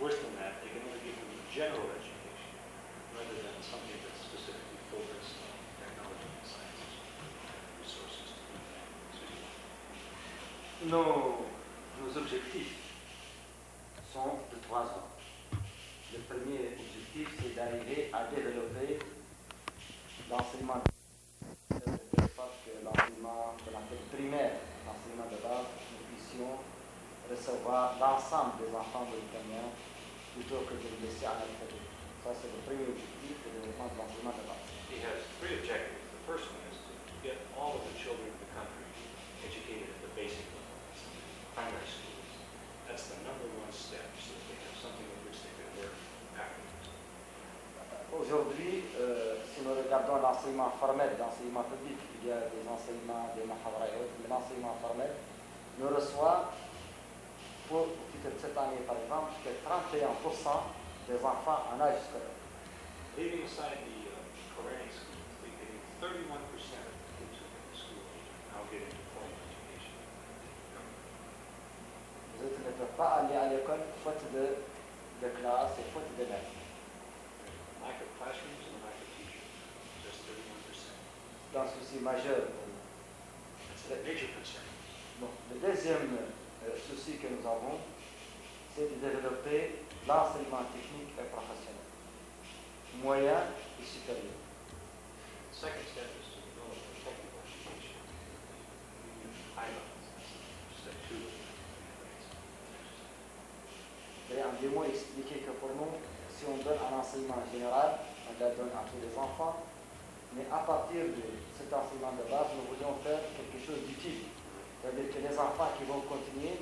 Worse than that, they can only give them general education rather than something that's specifically focused on technology and sciences and resources to do that. Nos objectifs sont de 3 ans. Le premier objectif, c'est d'arriver à développer l'enseignement de sorte que l'enseignement qu'on appelle primaire, l'enseignement de base, nous puissions recevoir l'ensemble des enfants mauritaniens plutôt que de les laisser à l'alphabet. Ça, c'est le premier objectif, le développement de l'enseignement de base. He has 3 objectives. The first one is to get all of the children of the country educated at the basic level, primary schools. That's the number 1 step, so that they have something with which they can work afterwards. Aujourd'hui, si nous regardons l'enseignement formel, l'enseignement public, il y a des enseignements, des mahadras et autres, mais l'enseignement formel nous reçoit, pour au titre de cette année par exemple, que 31% des enfants en âge scolaire. Leaving aside the Quranic schools, they getting 31% of the kids who are in the school now getting formal education. Les autres ne peuvent pas aller à l'école faute de classe et faute d'élèves. Lack of classrooms and lack of teachers, just 31%. C'est un souci majeur. That's a major concern. Bon, le deuxième souci que nous avons, c'est de développer l'enseignement technique et professionnel, moyen et supérieur. The second step is to develop a technical education, high levels. Step 2 is Et en 2 mots, expliquer que pour nous, si on donne un enseignement général, on la donne à tous les enfants, mais à partir de cet enseignement de base, nous voulions faire quelque chose d'utile. C'est-à-dire que les enfants qui vont continuer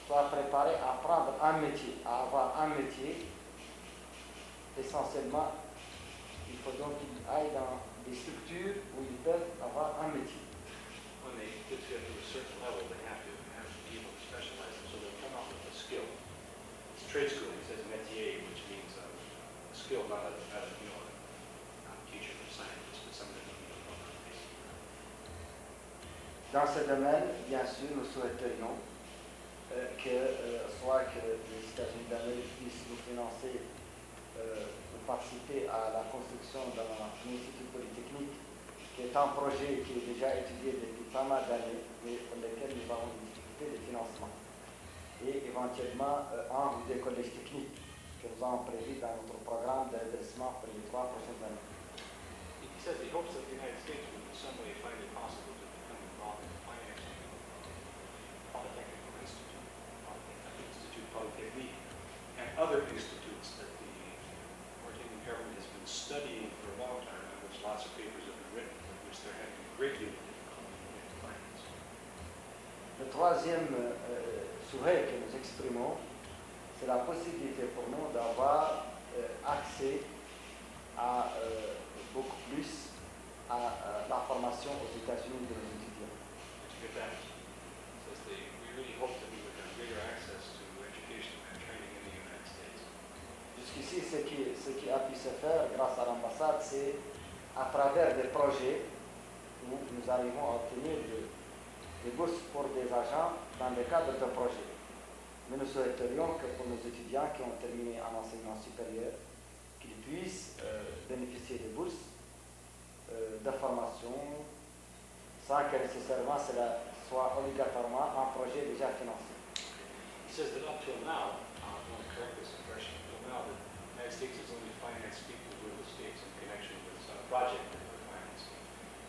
soient préparés à apprendre un métier, à avoir un métier. Essentiellement, il faut donc qu'ils aillent dans des structures où ils peuvent avoir un métier. when they get to a certain level, they have to be able to specialize, so they'll come up with a skill. It's trade school, it says métier, which means a skill, not a teacher or scientist, but somebody who knows about this. Dans ce domaine, bien sûr, nous souhaiterions soit que les États-Unis d'Amérique puissent nous financer ou participer à la construction d'un institut polytechnique qui est un projet qui est déjà étudié depuis pas mal d'années, mais pour lequel nous avons des difficultés de financement. Et éventuellement, un ou des collèges techniques que nous avons prévus dans notre programme de redressement pour les 3 prochaines années. He says he hopes that the United States would in some way find it possible to become involved in the financing of Polytechnical Institute, Institute Polytechnique, and other institutes that the Mauritanian government has been studying for a long time, on which lots of papers have been written, but which they're having a great deal of difficulty in getting finance. Le troisième souhait que nous exprimons, c'est la possibilité pour nous d'avoir accès à beaucoup plus à la formation aux États-Unis de nos étudiants. Get that? Says we really hope that we would have greater access to education and training in the United States. Jusqu'ici, ce qui a pu se faire grâce à l'ambassade, c'est à travers des projets où nous arrivons à obtenir des bourses pour des agents dans le cadre de projets. Mais nous souhaiterions que pour nos étudiants qui ont terminé un enseignement supérieur, qu'ils puissent bénéficier de bourses de formation sans que nécessairement cela soit obligatoirement un projet déjà financé. He says that up till now, I want to correct this impression, up till now the United States has only financed people who are the states in connection with some project that we're financing.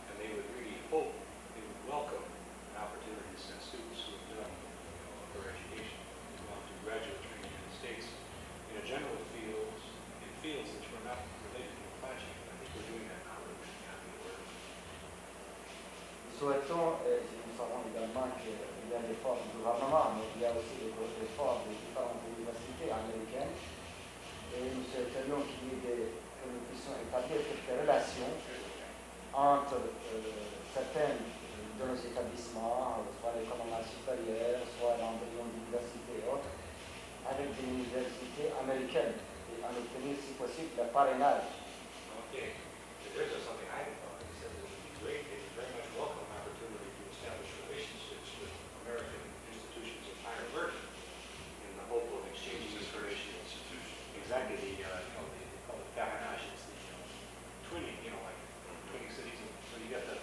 And they would really hope, they would welcome an opportunity to send students who have done upper education, who want to graduate training in the States in a general fields, in fields which were not related to the project. I think we're doing that now. Nous souhaitons, et nous savons également qu'il y a l'effort du gouvernement, mais il y a aussi l'effort des différentes universités américaines. Et nous souhaiterions que nous puissions établir quelques relations entre certains de nos établissements, soit l'école normale supérieure, soit l'embryon d'université et autres, avec des universités américaines et en obtenir si possible le parrainage. Okay. There's something I thought. He said that it would be great. They would very much welcome an opportunity to establish relationships with American institutions of higher learning in the hope of exchanging information. Exactly. They call it parrainage. It's the twinning, like twinning cities. So you got the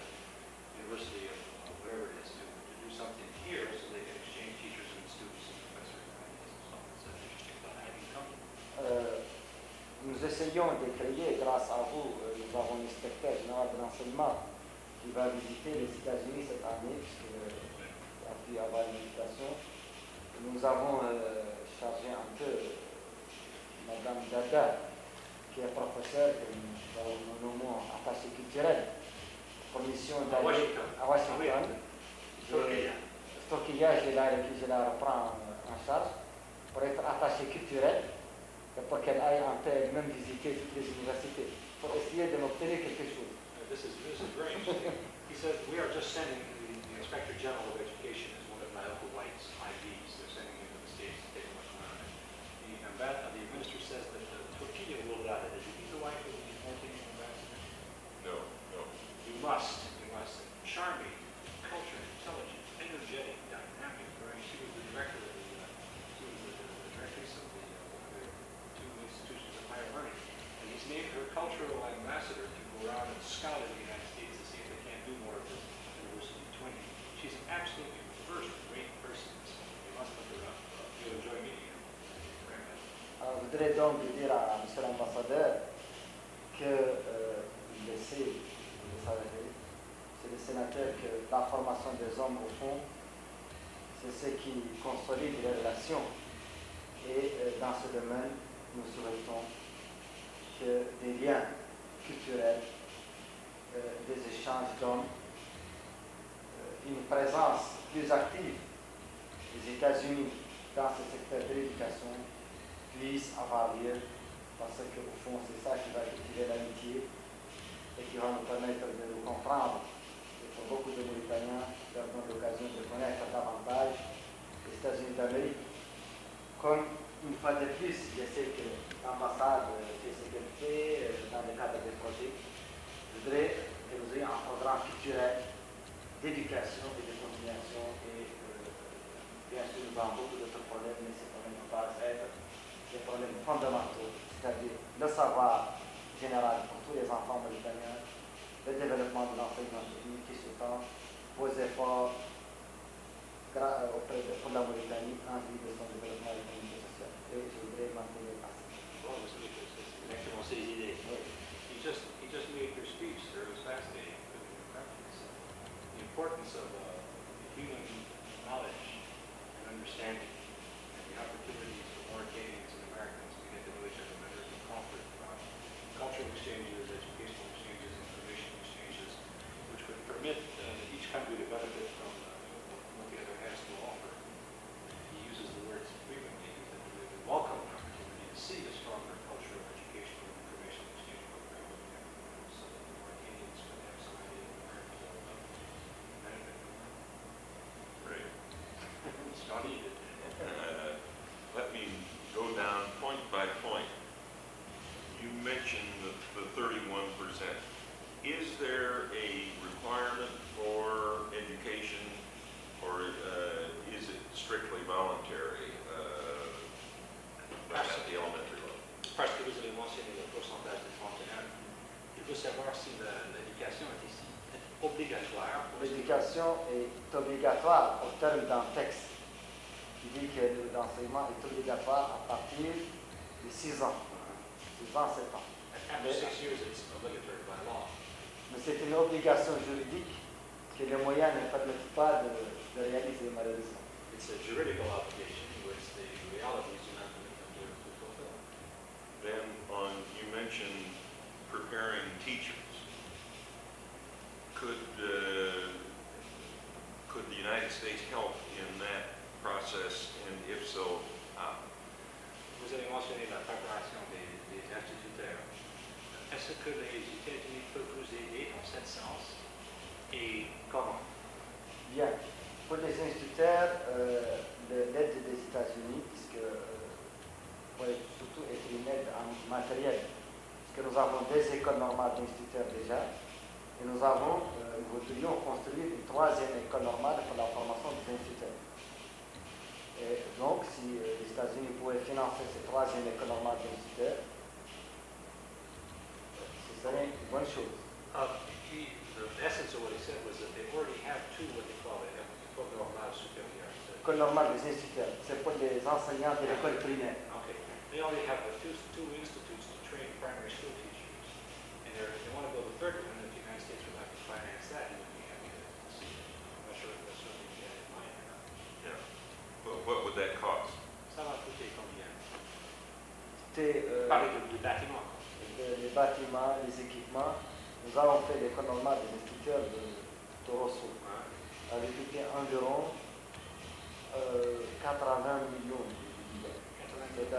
University of whatever it is to do something here so they can exchange teachers and students and professors and ideas and so on. It's an interesting thought. Have you come? Nous essayons de créer, grâce à vous, nous avons un inspecteur général de l'enseignement qui va visiter les États-Unis cette année, puisqu'il a pu avoir une invitation. Nous avons chargé un peu Madame Dada, qui est professeure, que nous nommons attachée culturelle, pour mission d'aller à Washington. Stockilla, je la reprends en charge, pour être attachée culturelle. Et pour qu'elle aille en paix elle-même visiter toutes les universités, pour essayer de m'obtenir quelque chose. This is very interesting. He said, we are just sending the Inspector General of Education as one of my Uncle White's IVs. They're sending him to the States to take a look around it. The minister says that Torquilla will allow it. Is he the wife of the Mauritanian ambassador? No. You must. Charming, cultured, intelligent, energetic, dynamic. She was the director of the directress of the two institutions of higher learning. And he's named her cultural ambassador to go around and scout in the United States to see if they can't do more of this university twinning. She's an absolutely first-rate person. You must look her up. You'll enjoy meeting her. Very much. Je voudrais donc dire à M. l'ambassadeur que il sait, vous savez, c'est le sénateur, que la formation des hommes, au fond, c'est ce qui consolide les relations. Et dans ce domaine, nous souhaitons que des liens culturels, des échanges d'hommes, une présence plus active des États-Unis dans ce secteur de l'éducation puisse avoir lieu, parce qu'au fond, c'est ça qui va cultiver l'amitié et qui va nous permettre de nous comprendre. Et pour beaucoup de Mauritaniens, leur donne l'occasion de connaître davantage les États-Unis d'Amérique. Comme une fois de plus, je sais que l'ambassade fait ce qu'elle fait dans le cadre des projets. Je voudrais que nous ayons un programme culturel d'éducation et de continuation. Et bien sûr, nous avons beaucoup d'autres problèmes, mais ces problèmes ne peuvent pas être des problèmes fondamentaux, c'est-à-dire le savoir général pour tous les enfants mauritaniens, le développement de l'enseignement technique qui se tend, vos efforts pour la Mauritanie en vue de son développement économique et social. Et je voudrais maintenir à ça. Well, c'est exactement ces idées. Oui. He just made your speech, sir. It was fascinating. The importance of human knowledge and understanding, and the opportunities for Mauritanians and Americans to get to know each other better, to conquer cultural exchanges, educational exchanges, information exchanges, which would permit each country to benefit from what the other has to offer. He uses the words frequently that we would welcome an opportunity to see a stronger cultural, educational, and information exchange program with the Africans, so that the Mauritanians could have some idea of America's all about benefit. Great. It's not needed. Let me go down point by point. You mentioned the 31%. Is there a requirement for education, or is it strictly voluntary at the elementary level? Parce que vous avez mentionné le pourcentage de 31, il faut savoir si l'éducation est ici obligatoire. L'éducation est obligatoire au terme d'un texte qui dit que l'enseignement est obligatoire à partir de 6 ans. 6 ans, 7 ans. After 6 years, it's obligatory by law. Mais c'est une obligation juridique que les moyens ne permettent pas de réaliser malheureusement. It's a juridical obligation which the realities do not permit them to fulfill. Then you mentioned preparing teachers. Could the United States help in that process, and if so, how? Vous avez mentionné la préparation des instituteurs. Est-ce que les États-Unis peuvent vous aider dans ce sens et comment? Bien. Pour les instituteurs, l'aide des États-Unis, puisque pourrait surtout être une aide en matériel, puisque nous avons des écoles normales d'instituteurs déjà, et nous voudrions construire une 3e école normale pour la formation des instituteurs. Et donc, si les États-Unis pouvaient financer cette 3e école normale d'instituteurs, ce serait une bonne chose. The essence of what he said was that they already have two what they call école normale supérieure. École normale des instituteurs, c'est pour les enseignants de l'école primaire. Okay. They already have two institutes to train primary school teachers. And if they want to build a third one, if the United States would like to finance that, he would be happy to see it. I'm not sure if that's something you had in mind or not. Yeah. What would that cost? Ça va coûter combien? C'était Parlez du bâtiment. les bâtiments, les équipements. Nous avons fait l'école normale des instituteurs de Torosso, avec coûté environ 80 millions de dollars. C'est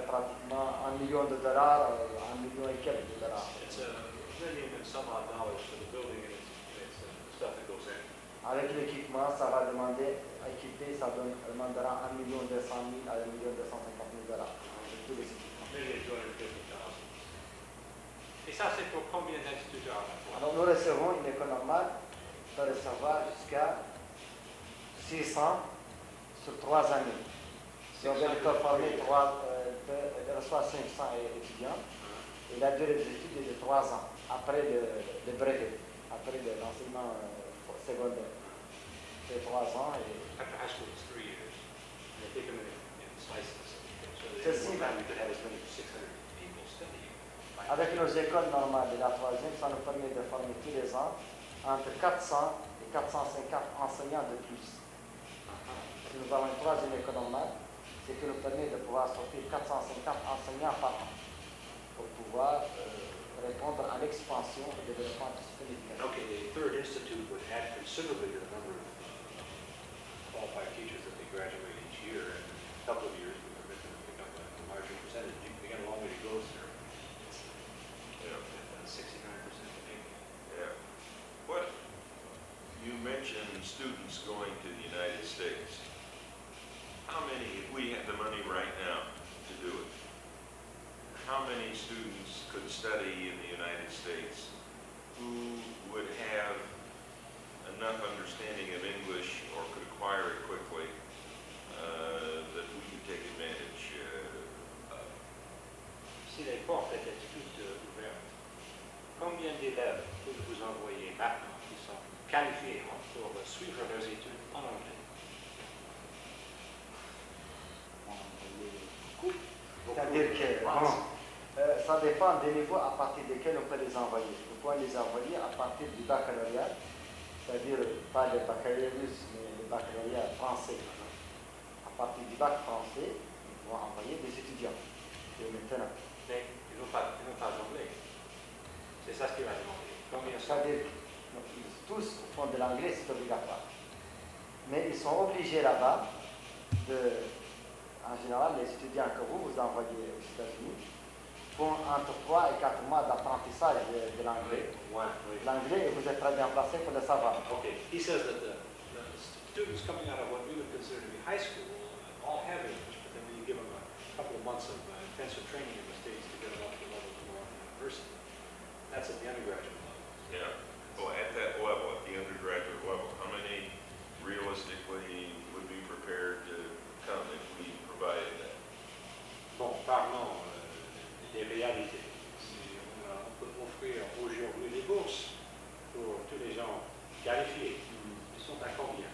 pratiquement $1 million, $1 million et quelques de dollars. It's $1 million and some odd dollars for the building and it's the stuff that goes in. Avec l'équipement, ça va demander, équipé, ça demandera $1,2 million à $1,250,000 avec tous les équipements. $1,250,000. Et ça, c'est pour combien d'instituteurs? Alors nous recevons une école normale peut recevoir jusqu'à 600 sur 3 années. Si on veut former, elle reçoit 500 étudiants et la durée des études est de 3 ans, après le brevet, après l'enseignement secondaire. C'est 3 ans et... After high school, it's 3 years. And they take them in slices. So C'est they si. could have as many as 600 people studying. Avec nos écoles normales de la 3e, ça nous permet de former tous les ans entre 400 et 450 enseignants de plus. Si nous avons une 3e école normale, c'est que nous permet de pouvoir sortir 450 enseignants par an pour pouvoir répondre à l'expansion et au développement du système éducatif. Okay, the third institute would add considerably to the number of qualified teachers that they graduate each year. And in a couple of years, we permit them to pick up a larger percentage. We got a long way to go, sir. It's 69% maybe. Yeah. What, you mentioned students going to the United States. How many, if we had the money right now to do it, how many students could study in the United States who would have enough understanding of English or could acquire it quickly that we could take advantage of? Si les portes étaient toutes ouvertes Combien d'élèves que vous envoyez maintenant qui sont qualifiés pour suivre leurs études en anglais? C'est-à-dire que, bon, ça dépend des niveaux à partir desquels on peut les envoyer. On peut les envoyer à partir du baccalauréat, c'est-à-dire pas le baccalauréat russe, mais le baccalauréat français. À partir du bac français, ils vont envoyer des étudiants. Et maintenant, Mais ils n'ont pas d'anglais. C'est ça ce qu'il va demander. Combien sont? c'est-à-dire que tous font de l'anglais, c'est obligatoire. Mais ils sont obligés là-bas de. En général, les étudiants que vous envoyez aux États-Unis font entre 3 et 4 mois d'apprentissage de l'anglais. L'anglais, et vous êtes très bien placé pour le savoir. Okay. He says that the students coming out of what we would consider to be high school all have English, but then you give them a couple of months of intensive training in the States to get them up to the level of North University. That's at the undergraduate level. Yeah. Well, at that level, at the undergraduate level, how many realistically would be prepared to come if we provided that? Bon, parlons des réalités. Si on peut offrir aujourd'hui des bourses pour tous les gens qualifiés, ils sont à combien?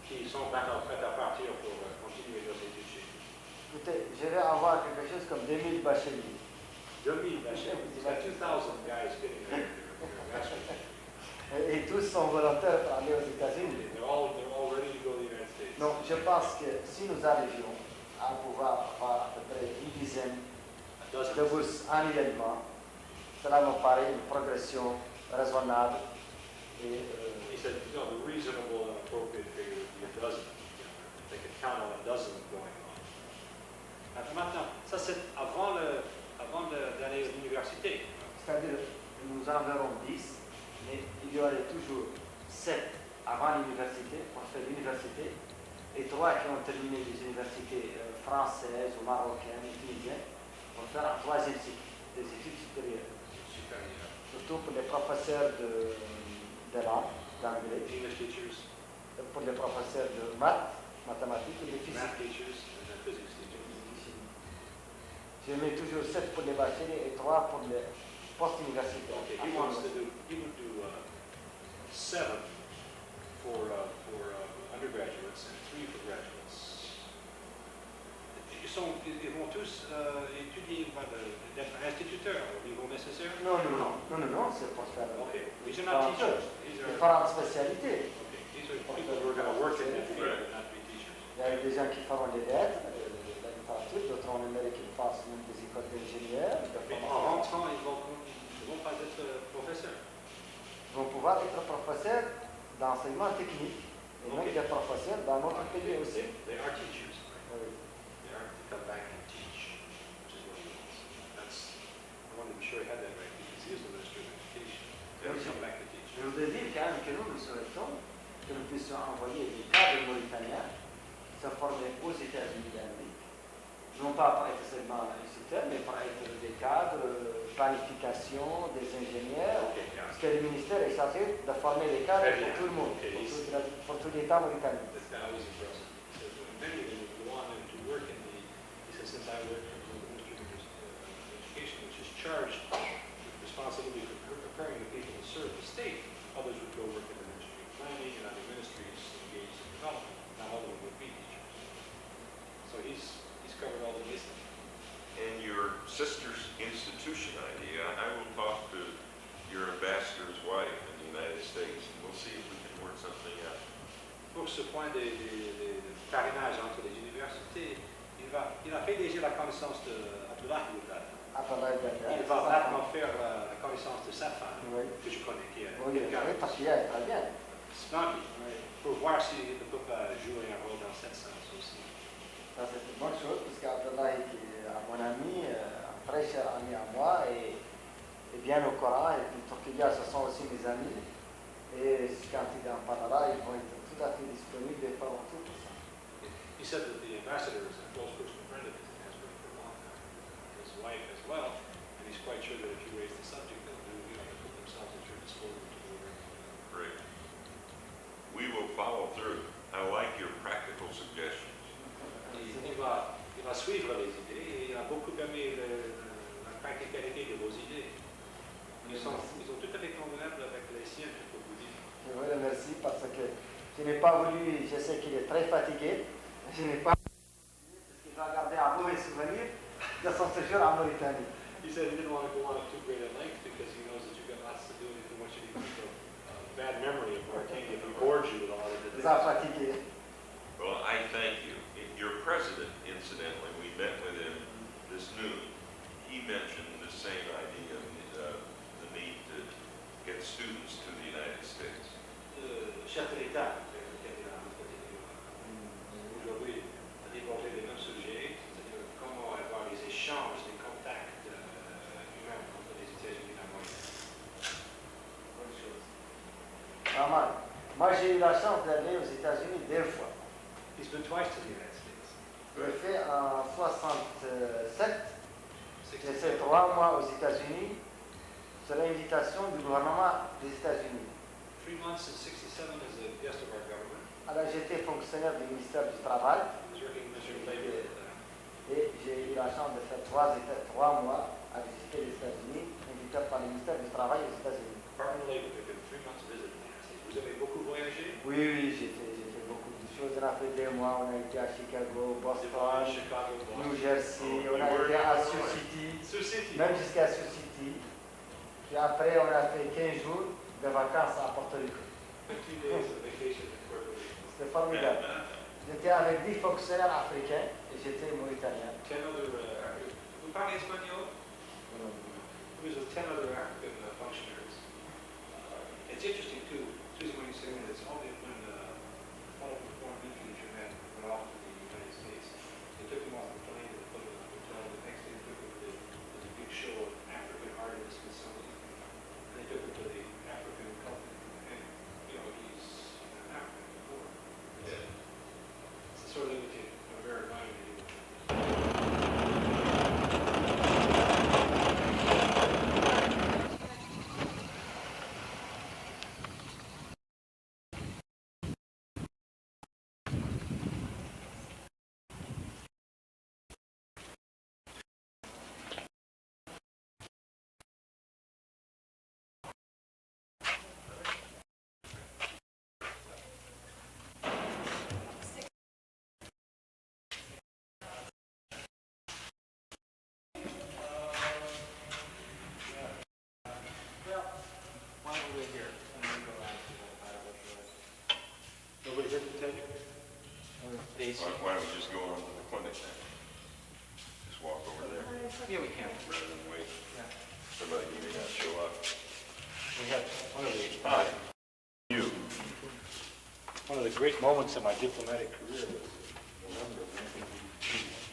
Qui sont maintenant prêts à partir pour continuer leurs études chez nous? Écoutez, je vais avoir quelque chose comme 2000 bacheliers. 2000, it's got 2,000 guys getting their bachelor's. Et tous sont volontaires pour aller aux États-Unis. They're all ready to go to the United States. Donc, je pense que si nous arrivions à pouvoir avoir à peu près une dizaine de bourses annuellement, cela me paraît une progression raisonnable. Et, He said, you know, the reasonable and appropriate figure would be a dozen. They could count on a dozen going on. Maintenant, ça c'est avant d'aller à l'université. c'est-à-dire, nous en verrons 10, mais il y aurait toujours 7 avant l'université, pour faire l'université, et 3 qui ont terminé les universités françaises ou marocaines ou tunisiennes, pour faire un troisième cycle des études supérieures. Supérieur. Surtout pour les professeurs de langue, d'anglais, English teachers, pour les professeurs de maths, mathématiques et de math physique. teachers, and physics teachers. Je mets toujours 7 pour les bacheliers et 3 pour les post-universitaires. Okay, he would do 7 for undergraduates and 3 for graduates. Ils vont tous étudier d'être instituteurs au niveau nécessaire? Non, c'est pour faire Okay, these are not teachers. These are, différentes spécialités. okay, these are people who are going to work in that field and not be teachers. Il y a des gens qui feront les lettres, la littérature, d'autres en Amérique qui fassent même des écoles d'ingénieurs. Mais en rentrant, ils vont pas être professeurs. Ils vont pouvoir être professeurs d'enseignement technique et même des professeurs dans notre pays aussi. They are teachers. Oui. They are to come back and teach, which is what he wants. I want to be sure he had that right because he is the Minister of Education. They will come back to teach. Je voudrais dire quand même que nous souhaitons que nous puissions envoyer des cadres mauritaniens se former aux États-Unis d'Amérique, non pas pour être seulement instituteurs, mais pour être des cadres, planification, des ingénieurs, Okay, yeah. parce que le ministère est chargé de former les cadres Très pour bien. tout le monde, Ok, pour tout l'État mauritanien. That's always impressive. He says, when many of them go on to work in he says, since I work for the Ministry of Education, which is charged with responsibility for preparing the people to serve the state, others would go work in the Ministry of Planning and other ministries engaged in development. Not all of them would be teachers. So he's covered all the bases. And your sister's institution idea, I will talk to your ambassador's wife in the United States, and we'll see if we can work something out. Pour ce point des parrainages entre les universités, il a fait déjà la connaissance de Abdullah Youdad. Il va maintenant faire la connaissance de sa femme, Oui. que je connais, qui est Oui, quelqu'un parce qu'il est très bien. Spunky, pour voir s'il ne peut pas jouer un rôle dans cette sens aussi. Ça, c'est une bonne chose, parce qu'Abdallah est mon ami, un très cher ami à moi, et bien au Coran, et puis Turquia, ce sont aussi mes amis. Et quand il en parlera, ils vont être tout à fait disponibles et faire tout pour ça. He said that the ambassador is a close personal friend of his and has been for a long time. His wife as well, and he's quite sure that if you raise the subject, they'll put themselves at your disposal to do it. Great. We will follow through. I like your practical suggestions. Il va suivre les idées et il a beaucoup aimé la practicalité de vos idées. Ils ont tout été convenables avec les siens, je peux vous dire. Je vous remercie parce que je n'ai pas voulu, je sais qu'il est très fatigué, je n'ai pas voulu parce qu'il va garder un mauvais souvenir de son séjour en Mauritanie. He said he didn't want to go on at too great a length because he knows that you've got lots to do and he didn't want you to keep a bad memory of Mauritania if he bored you with all of Il it. est fatigué. Well, I thank you. Your president, incidentally, we met with him this noon. He mentioned the same idea of the need to get students to the United States. Chef de l'État, aujourd'hui, a développé les mêmes sujets, c'est-à-dire comment avoir les échanges, les contacts humains entre les États-Unis et la Mauritanie. Bonne chose. Pas mal. Moi, j'ai eu la chance d'aller aux États-Unis 2 fois. He's been twice to the United States. J'ai fait en 67, j'ai fait 3 mois aux États-Unis sur l'invitation du gouvernement des États-Unis. 3 months in 67 as a guest of our government. Alors j'étais fonctionnaire du ministère du Travail He was working Minister of Labor at the time. et j'ai eu la chance de faire 3 mois à visiter les États-Unis, invité par le ministère du Travail aux États-Unis. Department of Labor took him 3 months to visit the United States. Vous avez beaucoup voyagé? Oui, j'ai fait beaucoup de choses. On a fait 2 mois, on a été à Chicago, Boston, Chicago, New Boston. Jersey, on a été à Sioux City, Sioux City. même jusqu'à Sioux City. Puis après, on a fait 15 jours de vacances à Porto Rico. 15 days of vacation in Puerto Rico. C'était formidable. J'étais avec 10 fonctionnaires africains et j'étais mauritanien. 10 other, vous parlez espagnol? There was 10 other African functionaries. It's interesting too, Susan, when you say when it's all when fellow foreign ministry men went off to the United States, they took them off the plane and put them in the hotel. The next day they took them to the big show of African art in the Smithsonian. And they took them to the African culture. And, you know, he's an African before. It's the sort of thing that you bear in mind when you Nobody's here to tell you? Why don't we just go on to the clinic then? Just walk over there Yeah, we can. rather than wait. Yeah. Somebody may not show up. We have one of the Hi. You. one of the great moments of my diplomatic career was November of 1982.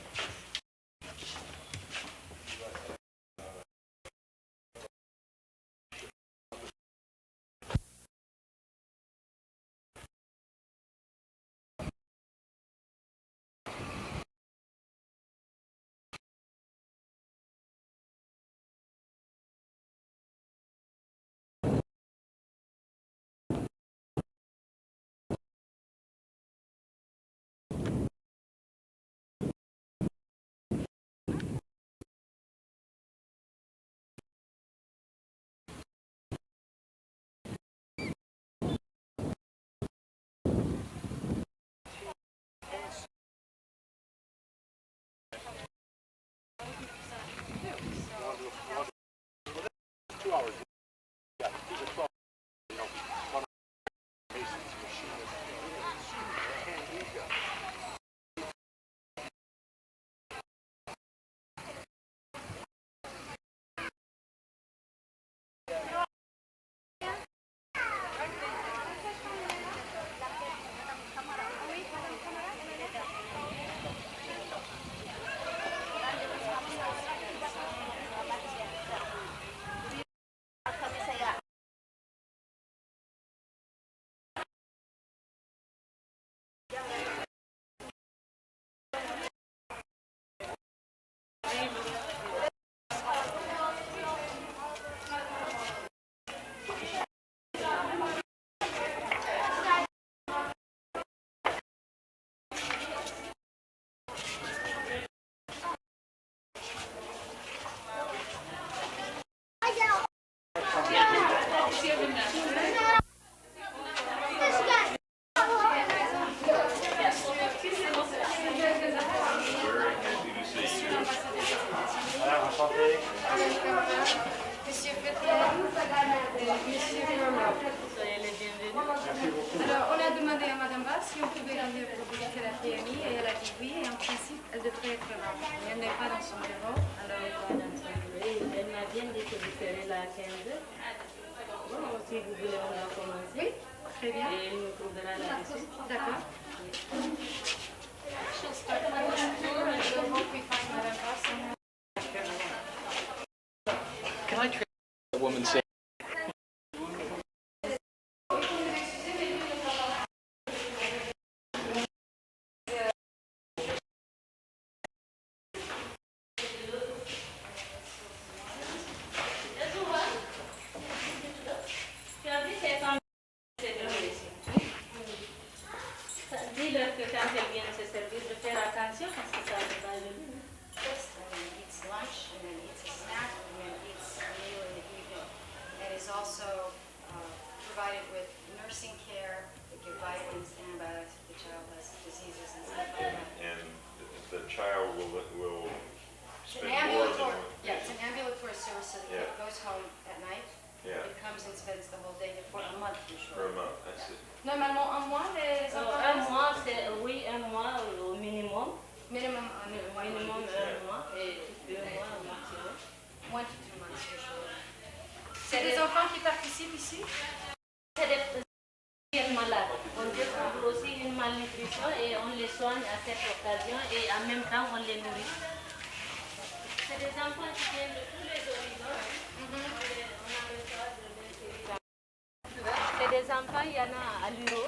si on pouvait venir pour visiter la PMI et elle a dit oui et en principe elle devrait être là. Mais elle n'est pas dans son bureau. Alors elle va dans son bureau et elle m'a bien dit que vous serez là à 15h. Bon, si vous voulez, on va commencer. Oui, très bien. Et elle nous trouvera là-dessus. D'accord. She'll start with the tour and she'll hope we find Madame Ross somewhere. Can I trade a woman say? Dis-leur que quand elles viennent se servir, de faire attention parce que ça ne va joli. First, eats lunch, and then eats a snack, and then eats a meal in the evening. And is also provided with nursing care. They give vitamins, antibiotics if the child has diseases and stuff like that. And the child will It's spend an more ambulatory, than... yeah, it's an ambulatory service that Yeah. goes home at night. Yeah, It comes and spends the whole day for a month for a usually. month, that's it. Normalement, un mois, les enfants Un restent. mois, c'est oui, un mois au minimum. Minimum, Minimum un mois et 2 mois au maximum. 1 to 2 months usually. C'est des enfants qui participent ici? C'est des petits malades. On découvre aussi une malnutrition et on les soigne à cette occasion et en même temps on les nourrit. C'est des enfants qui viennent de tous les horizons. C'est des enfants, il y en a à Luro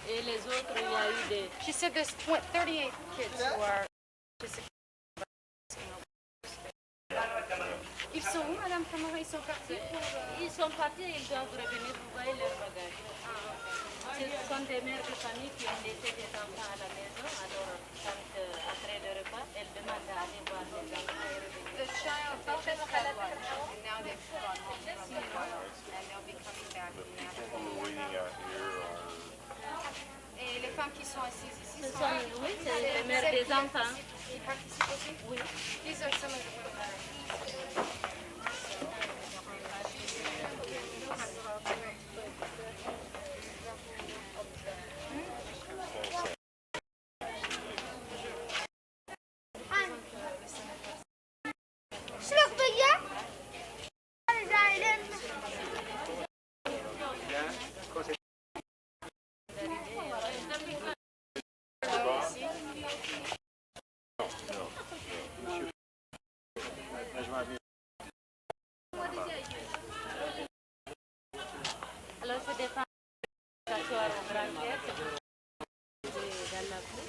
et les autres, il y a eu des... She said there's 38 kids who are Ils sont où, Madame Camara? Ils sont partis pour... Ils sont partis, ils doivent revenir pour voir leur bagage. Ce sont des mères de famille qui ont laissé des enfants à la maison. Alors, après le repas, elles demandent à aller voir les enfants et revenir. The child, they just had lunch, and now they've gone home from the trial, and they'll be coming back in the afternoon. Waiting out here or... Et les femmes qui sont assises ici Ce sont... sont, oui, c'est les mères des enfants. Qui participent aussi? Oui. These are some of the... Alors, c'est des femmes qui s'assoient au braquet, dans la cour.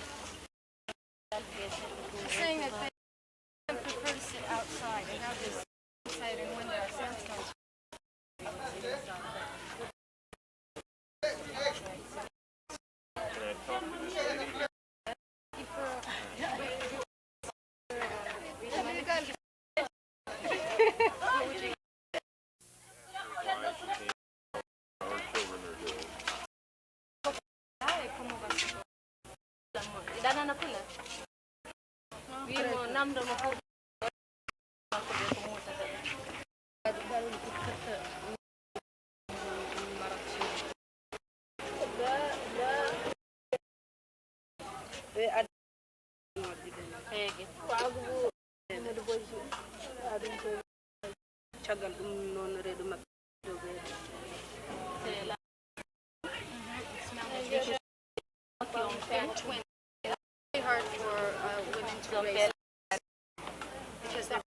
Saying that they prefer to sit outside and have this inside, and when there are sandstorms. Dana na kula. Vimo namdo mo po. Twins. It's really hard for women to raise because they're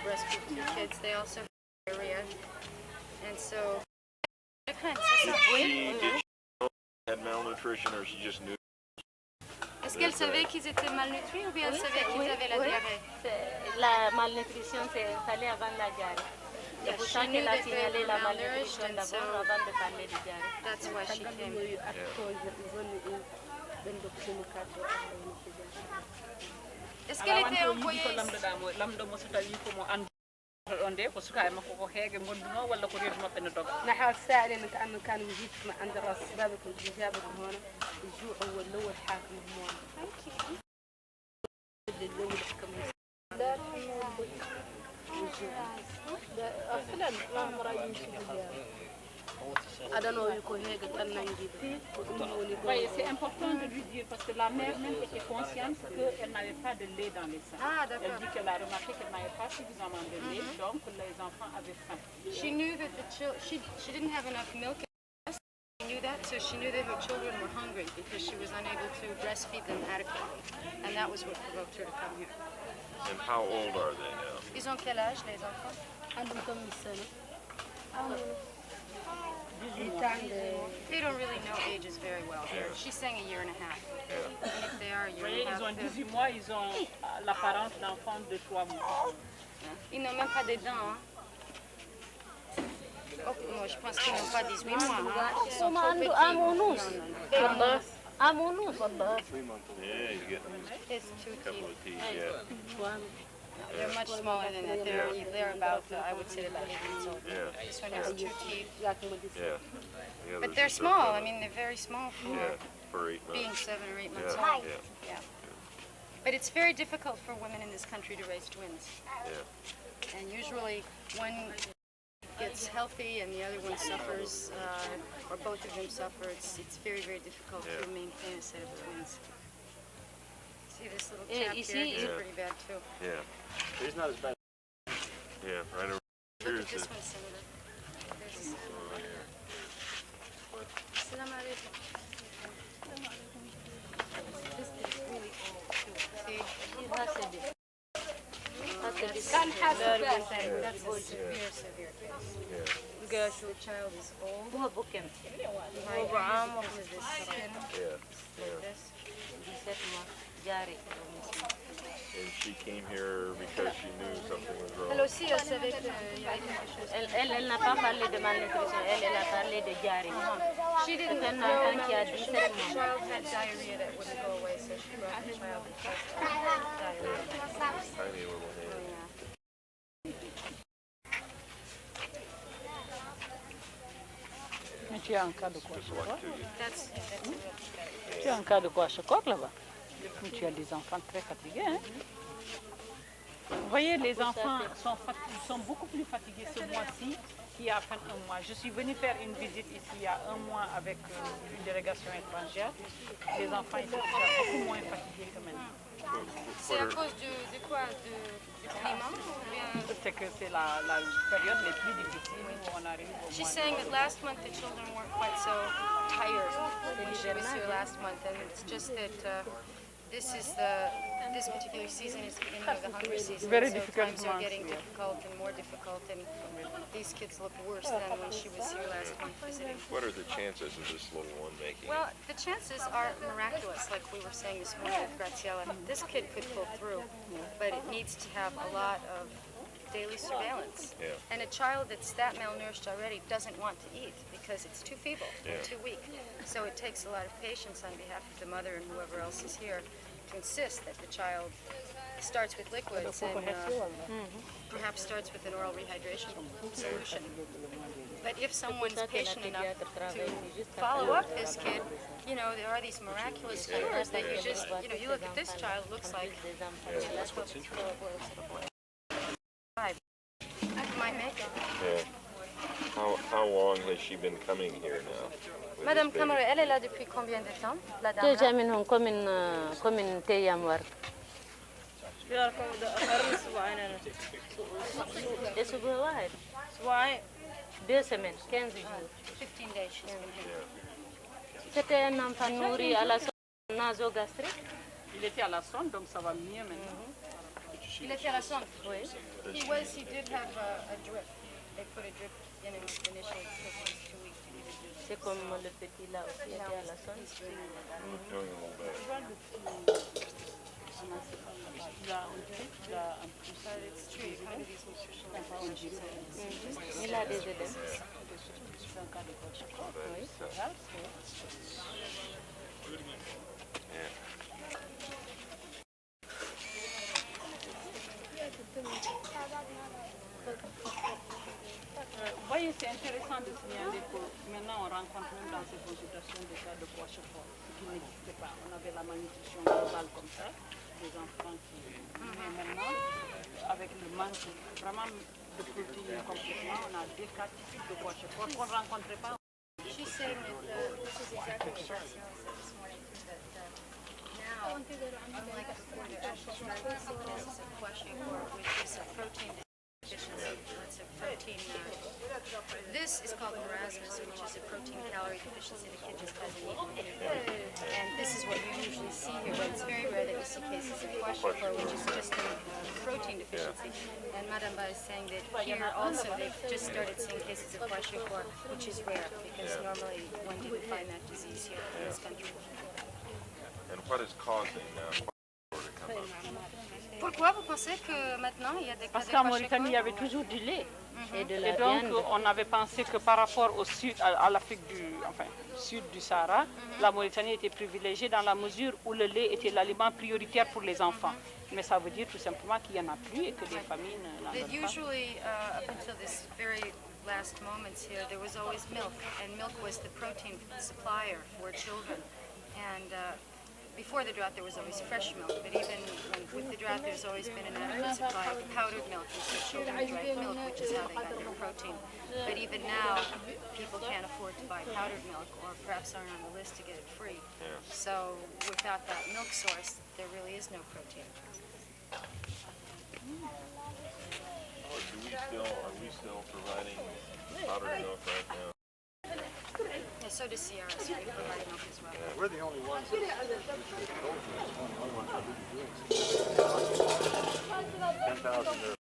breastfeed two kids. They also have diarrhea, and so. Did she had malnutrition or she just knew? Est-ce qu'elle savait qu'ils étaient malnutris ou bien elle savait qu'ils avaient la diarrhée? La malnutrition s'est installée avant la diarrhée. C'est pour ça qu'elle a signalé la malnutrition d'abord avant de parler de diarrhée. That's why she came. Est-ce qu'elle était envoyée ici? onde ko suka makko ko heege gonduno walla ko reedu mabbe ne doga نحاول سائلين كأنه كان وجودكم عند راس بابكم إجابكم هنا الجوع هو الأول حاكم هون. لا أصلا ما مرأي Voyez, c'est important de lui dire parce que la mère même était consciente qu'elle n'avait pas de lait dans les seins. Ah, Elle d'accord. dit qu'elle a remarqué qu'elle n'avait pas suffisamment de lait, donc les enfants avaient faim. She knew that she didn't have enough milk. She knew that, so she knew that her children were hungry because she was unable to breastfeed them adequately, and that was what provoked her to come here. And how old are they now? Ils ont quel âge, les enfants? They don't really know ages very well. She's saying a year and a half. And if they are a year Voyez, and a ils ont half, 18 mois, ils ont l'apparence d'enfants de 3 mois. ils n'ont même pas de dents. Hein. Oh, moi, je pense qu'ils n'ont pas 18 mois. Hein. Ils sont trop petits. Non, non. Yeah, you get It's two a couple teeth. of teeth, yeah. They're much smaller than that. They're about, I would say, about 8 months old. Yeah. This one has 2 teeth. Yeah. But they're small. I mean, they're very small for For 8 months. being 7 or 8 months Yeah, old. yeah. Yeah. But it's very difficult for women in this country to raise twins. Yeah. And usually one gets healthy and the other one suffers, or both of them suffer. It's very, very difficult to maintain a set of twins. See this little chap here? He's pretty bad too. Yeah. He's not as bad. Yeah, right over Look here at is this it. one, Senator. There's a Salam alaikum. This is really old too. See? That's a severe case. The child is old. This is the skin. Like this. And she came here because she knew something was wrong. Elle aussi, elle savait qu'il y avait quelque chose. Elle n'a pas parlé de malnutrition, elle a parlé de diarrhée. She didn't C'est un know enfant qui a the 17 mois. child had diarrhea that wouldn't go away, so she brought the child because of diarrhea. Tiny little hand. Mais tu as un cas de quoi? Good luck to you. That's a real Tu as un cas de kwashiorkor là-bas. Tu as des enfants très fatigués. Hein? Vous voyez, les enfants sont beaucoup plus fatigués ce mois-ci qu'il y a à peine un mois. Je suis venue faire une visite ici il y a un mois avec une délégation étrangère. Les enfants étaient beaucoup moins fatigués que maintenant. C'est à cause de quoi? Du climat ou bien? C'est que c'est la période les plus difficiles où on arrive au She's mois saying that last month the children weren't quite so tired when she was here last month, and it's just that this particular season is the beginning of the hunger season. Very so difficult times are months, getting difficult and more difficult, and these kids look worse than when she was here last month visiting. What are the chances of this little one making it? Well, the chances are miraculous, like we were saying this morning with Graziella. This kid could pull through, but it needs to have a lot of daily surveillance. Yeah. And a child that's that malnourished already doesn't want to eat because it's too feeble and too weak. So it takes a lot of patience on behalf of the mother and whoever else is here to insist that the child starts with liquids and perhaps starts with an oral rehydration solution. But if someone's patient enough to follow up this kid, you know, there are these miraculous cures that you just, you know, you look at this child, looks like, that's what's interesting. Might make it. Yeah. How long has she been coming here now? with Madame this baby? Kamara, elle est là depuis combien de temps, la dame? تيجي منهم كمن تيام ورك. أسبوع واحد. Why? 2 semaines, 15 jours. 15 days she's been here. C'était un enfant nourri à la nasogastrique. Il était à la sonde, donc ça va mieux maintenant. Il était à la sonde. Oui. He did have a drip. They put a drip in him initially because he was too weak to eat a drip. C'est comme le petit là aussi était à la sonde. Doing a little better. It's true, you come to these nutritional information centers. Il a des édèmes. Vous voyez, c'est intéressant de signaler que maintenant on rencontre même dans ces consultations des cas de kwashiorkor, ce qui n'existait pas. On avait la malnutrition globale comme ça, des enfants qui... Mais maintenant, avec le manque vraiment de protéines complètement. On a des 4 types de pois chicords qu'on ne rencontrait pas. She's saying that this is exactly what Marcel said this morning, that now, unlike before, they're actually diagnosing cases of kwashiorkor, which is a protein deficiency. It's a protein. This is called marasmus, which is a protein calorie deficiency. The kid just hasn't eaten anything. And this is what you usually see here, but it's very rare that you see cases of kwashiorkor, which is just a protein deficiency. And Madame Ba is saying that here also they've just started seeing cases of kwashiorkor, which is rare because normally one didn't find that disease here in this country. And what is causing kwashiorkor to come up? Pourquoi vous pensez que maintenant il y a des cas Parce de qu'en Mauritanie, il y kwashiorkor? avait toujours du lait. Et de Et la donc, viande. on avait pensé que par rapport au sud, à l'Afrique sud du Sahara, la Mauritanie était privilégiée dans la mesure où le lait était l'aliment prioritaire pour les enfants. Mais ça veut dire tout simplement qu'il n'y en a plus et que les famines n'en That donnent pas. usually, up until this very last moments here, there was always milk, and milk was the protein supplier for children. And before the drought, there was always fresh milk, but even with the drought, there's always been an adequate supply of powdered milk, and so children drank milk, which is how they got their protein. But even now, people can't afford to buy powdered milk, or perhaps aren't on the list to get it free. So without that milk source, there really is no protein. Are we still providing powdered milk right now? Yeah, so does Sierra, so we provide milk as well. We're the only ones that told you it's one of the only ones that really doing 10,000 there.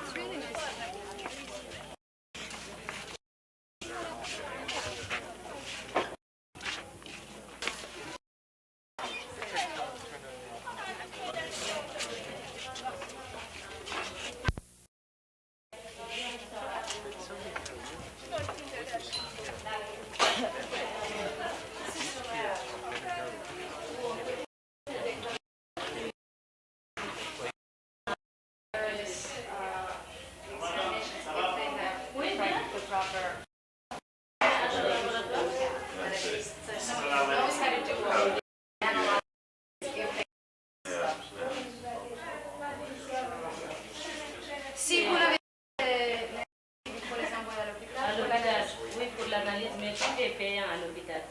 It's really nice to have Si vous l'avez il faut les envoyer à l'hôpital. À l'hôpital, oui, pour l'analyse, mais tout est payant à l'hôpital.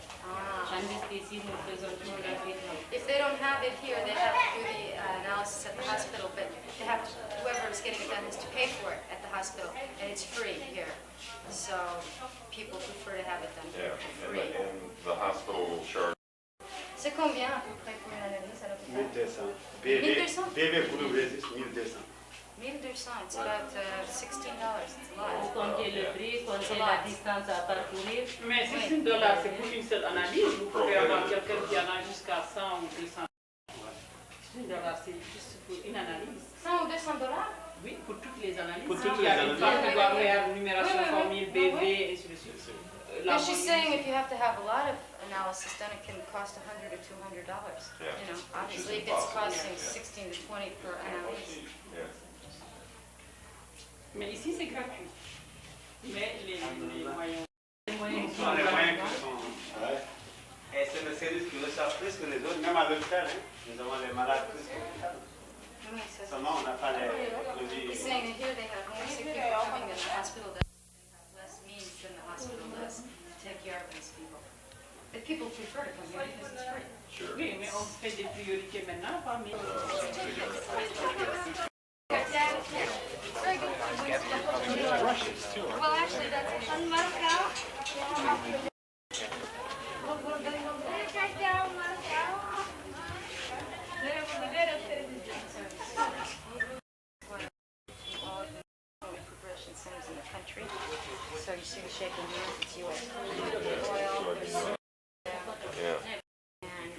Tandis qu'ici, nous faisons tout gratuitement. If they don't have it here, they have to do the analysis at the hospital, but they have to, whoever is getting it done has to pay for it at the hospital, and it's free here. So people prefer to have it done here for free. And the hospital charge. C'est combien à peu près pour une analyse à l'hôpital? 1200. 1200? Bébé pour le Brésil, 1200. 1200, it's about $16. It's a lot. Vous comptez le prix, comptez la distance à parcourir. Mais $16, c'est pour une seule analyse. Vous pouvez avoir quelqu'un qui en a jusqu'à 100 ou 200. $16, c'est juste pour une analyse. 100 ou 200 dollars? Oui, pour toutes les analyses. Pour toutes Il y a les une analyses. femme qui doit faire numération Oui, oui, formule, oui. BV, et ainsi de suite. No, she's saying if you have to have a lot of analysis done, it can cost $100 or $200. Yeah. You know, obviously if it's costing 16 to 20 per analysis. Yeah. Mais ici, c'est gratuit. Mais les moyens... Les moyens qui sont... Ouais. Et c'est le service qui reçoit plus que les autres, même à l'hôpital. Hein. Nous avons les malades plus que l'hôpital. Seulement, on n'a pas les... He's saying that here they have more sick people coming than the hospital does. They have less means than the hospital does to take care of these people. But people prefer to come here because it's free. Sure. Oui, mais on fait des priorités maintenant parmi... Very good. Well, actually, that's progression centers in the country. So you see the shaking hands, it's U.S. oil, there's Yeah. and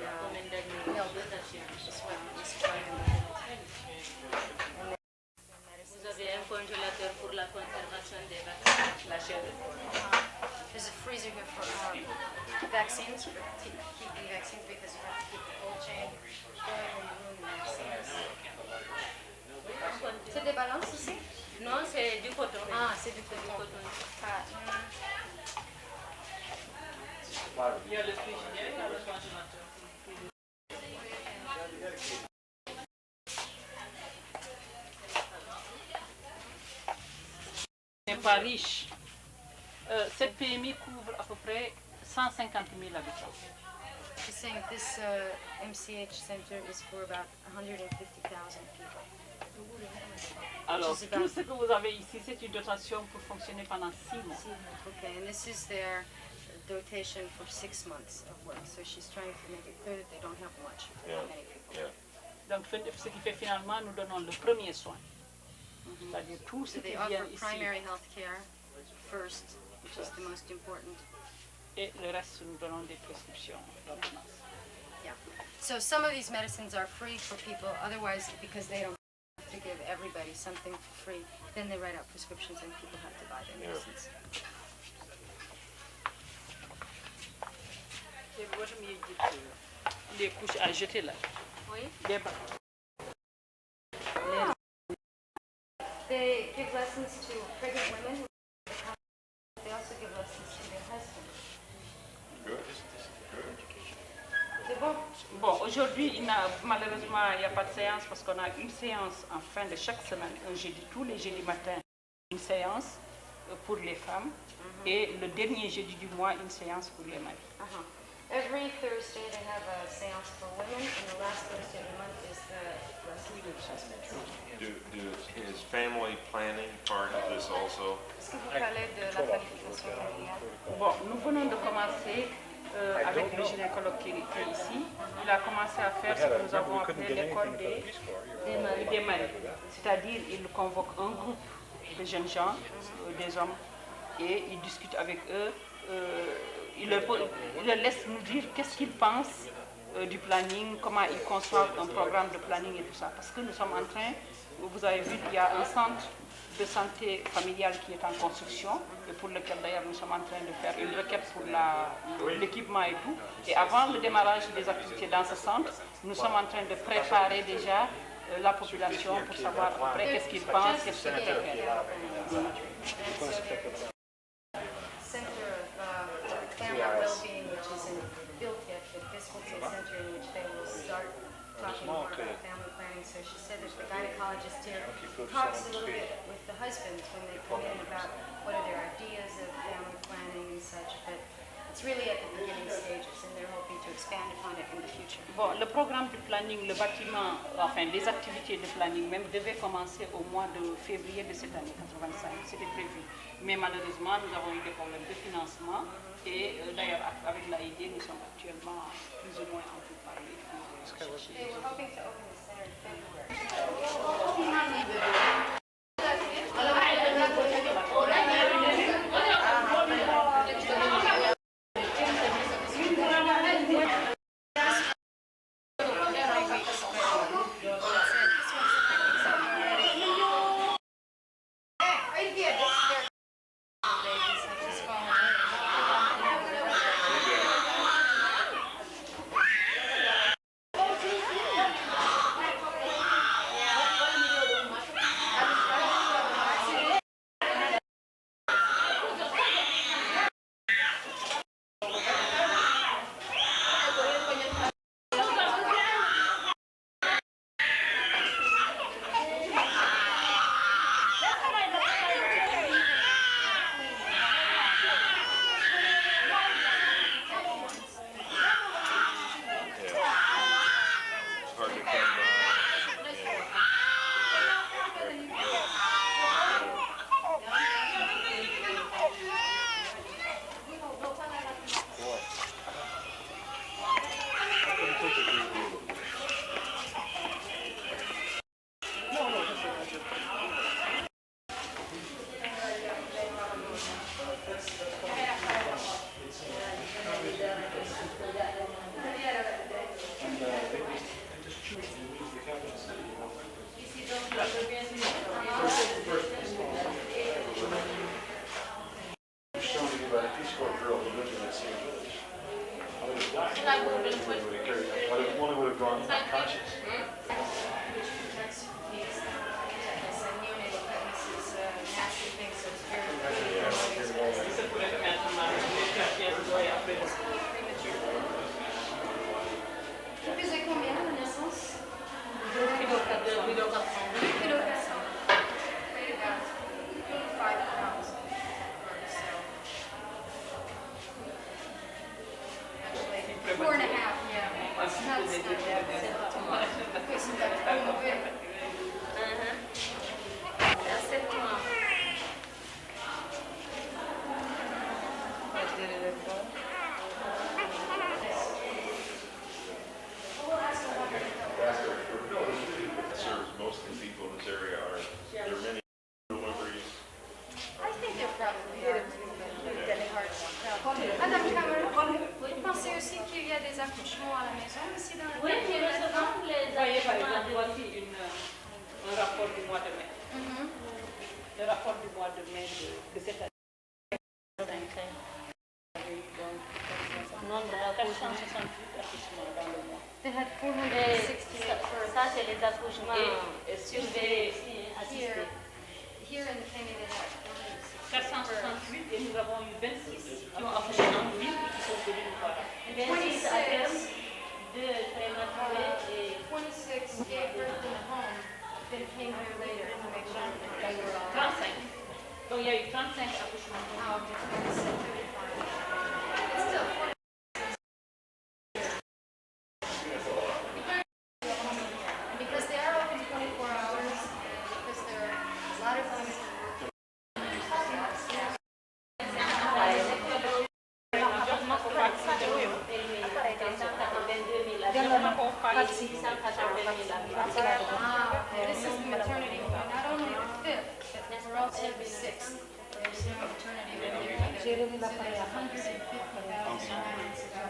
milk as well. We supply them with Vous avez un congélateur pour la conservation des vaccins, la chèvre. There's a freezer here for vaccines, for keeping vaccines, because you have to keep the cold chain going when you room vaccines. C'est des balances ici? Non, c'est du coton. Ah, c'est du Du coton. coton. Il y a le frigidaire, il y a le congélateur. N'est pas riche. Cette PMI couvre à peu près 150 000 habitants. She's saying this MCH center is for about 150,000 people. Alors, tout ce que vous avez ici, c'est une dotation pour fonctionner pendant 6 mois. Okay, and this is their dotation for 6 months of work. So she's trying to make it clear that they don't have much for many people. Donc, ce qui fait finalement, nous donnons le premier soin. C'est-à-dire tout ce So qui they vient offer ici. primary health care first, which is the most important. Et le reste, nous donnons des prescriptions d'ordonnance. Yeah. So some of these medicines are free for people, otherwise, because they don't have to give everybody something for free, then they write out prescriptions and people have to buy their medicines. Et vous voyez les couches à jeter là. Oui. Les bacs. They give lessons to pregnant women. They also give lessons to their husbands. C'est bon? Bon, aujourd'hui, malheureusement, il n'y a pas de séance parce qu'on a une séance en fin de chaque semaine, un jeudi, tous les jeudis matins, une séance pour les femmes et le dernier jeudi du mois, une séance pour les maris. Every Thursday they have a séance for women, and the last Thursday of the month is the lesson for husbands. Is family planning part of this also? Est-ce que vous parlez de la planification familiale? Bon, nous venons de commencer avec le gynécologue qui est ici. Il a commencé à faire ce que nous avons appelé l'école des maris. C'est-à-dire, il convoque un groupe de jeunes gens, des hommes, et il discute avec eux. Il leur laisse nous dire qu'est-ce qu'ils pensent du planning, comment ils conçoivent un programme de planning et tout ça. Parce que nous sommes en train, vous avez vu, il y a un centre de santé familiale qui est en construction et pour lequel d'ailleurs nous sommes en train de faire une requête pour l'équipement et tout. Et avant le démarrage des activités dans ce centre, nous sommes en train de préparer déjà la population pour savoir après qu'est-ce qu'ils pensent, qu'est-ce qu'ils peuvent faire. Center of family well-being, which isn't built yet, but this will be a center in which they will start talking more about family planning. So she said that the gynecologist here talks a little bit with the husbands when they come in about what are their ideas of family planning and such, but it's really at the beginning stages and they're hoping to expand upon it in the future. Bon, le programme de planning, le bâtiment, enfin les activités de planning même devaient commencer au mois de février de cette année 85, c'était prévu. Mais malheureusement, nous avons eu des problèmes de financement et d'ailleurs avec l'AID, nous sommes actuellement plus ou moins en pourparlers pour chercher. They were hoping to open the center in February. Tu pesais combien à la naissance? 2 kg 400. 2 kg 400. Weighed about 5 pounds. Actually, 4.5, yeah. It's not too much. Okay, so that's un peu. C'est 7 mois. Serves most of the people in this area are, there are many deliveries. I think they're probably Madame Cameron, vous pensez aussi qu'il y a des accouchements à la maison ici dans le Oui, quartier nous recevons les Vous voyez, par exemple, accouchements voici un rapport du mois de mai. Le rapport du mois de mai de cette année. nombre d'accouchements. 468 accouchements dans le mois. They had Et 468 births. ça, c'est les accouchements Et surveillés, Here, assistés. here in the Kenya, they had 468 et nous avons eu 26 qui ont accouché en ville qui sont venus nous voir. 26 à terme, 2 prématurés et 26 gave birth in the home, then came here later to make sure that they were all 35. Donc il y a eu 35 accouchements. out. 27, 35. It's still 40. Because they are open 24 hours, and because there are a lot of women who work. Ah, okay. This is the maternity wing. Not only the fifth, but we're also the sixth. There's no maternity wing there either. So there's 150,000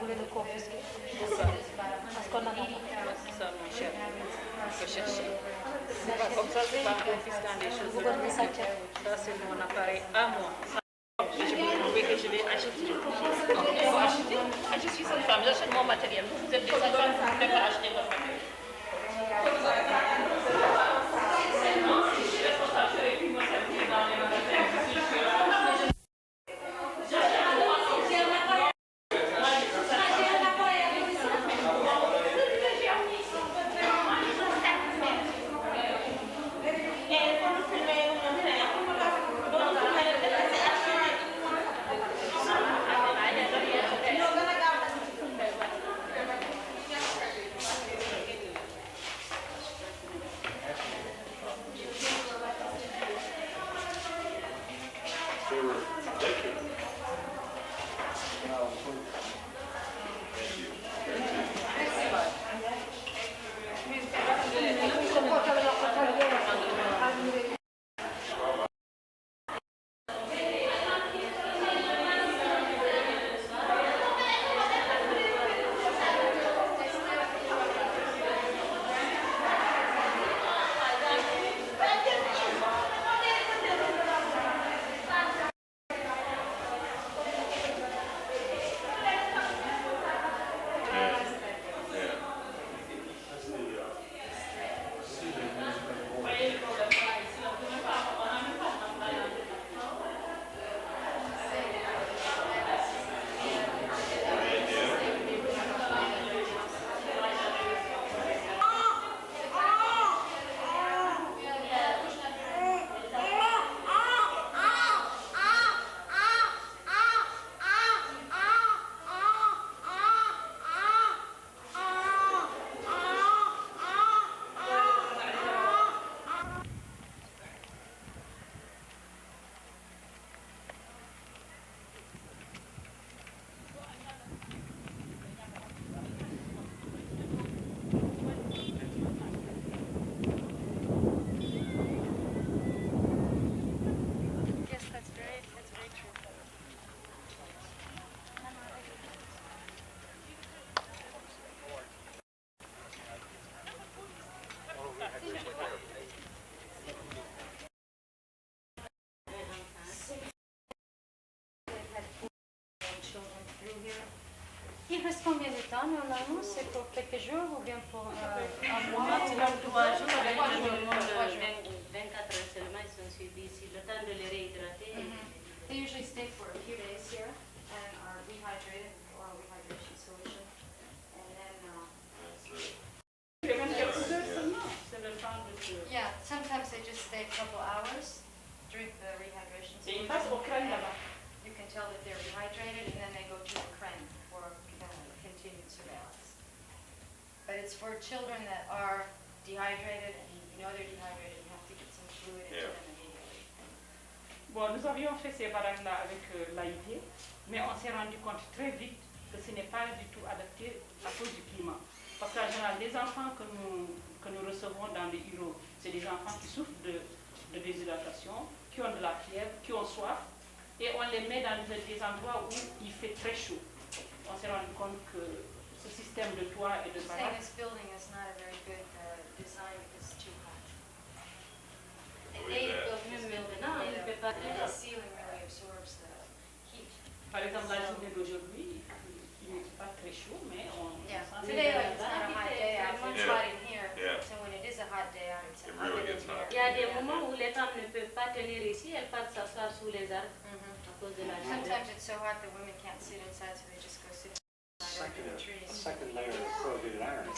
women. This is about 180,000 Ça, mon cher, inhabitants il faut across the chercher. globe. C'est pas comme ça, c'est pas un fils dans des choses. Ça, c'est mon appareil à moi. Que je vais trouver, que je vais acheter. Donc, il faut acheter. Ah, je suis une femme, j'achète mon matériel. Vous êtes des hommes, vous ne voulez pas acheter votre matériel. Il reste combien de temps normalement? C'est pour quelques jours ou bien pour un mois? maximum 3 jours, avec Trois le jours, minimum de 3 jours. 24 heures seulement, ils sont suivis ici, le temps de les réhydrater. They usually stay for a few days here and are rehydrated, oral rehydration solution. And then, yeah, sometimes they just stay a couple hours, drink the rehydration solution. And you can tell that they're rehydrated, and then they go to the crème for continued surveillance. But it's for children that are dehydrated, and you know they're dehydrated, you have to get some fluid into them immediately. Bon, nous avions fait ces baranes-là avec l'AID, mais on s'est rendu compte très vite que ce n'est pas du tout adapté à cause du climat. Parce qu'en général, les enfants que nous recevons dans les îlots, c'est des enfants qui souffrent de déshydratation, qui ont de la fièvre, qui ont soif, et on les met dans des endroits où il fait très chaud. On s'est rendu compte que ce système de toit et de baraques... This building is not a very good design because it's too hot. The ceiling really absorbs the heat. Par exemple, la journée d'aujourd'hui, il n'est pas très chaud, mais on... Yeah, today like, it's not a hot day out, it's hot in here. So when it is a hot day out, it's hot in here. Il y a des moments où les femmes ne peuvent pas tenir ici, elles partent s'asseoir sous les arbres à cause de la chaleur. Sometimes it's so hot that women can't sit inside, so they just go sit inside under the trees. Second layer of corrugated iron.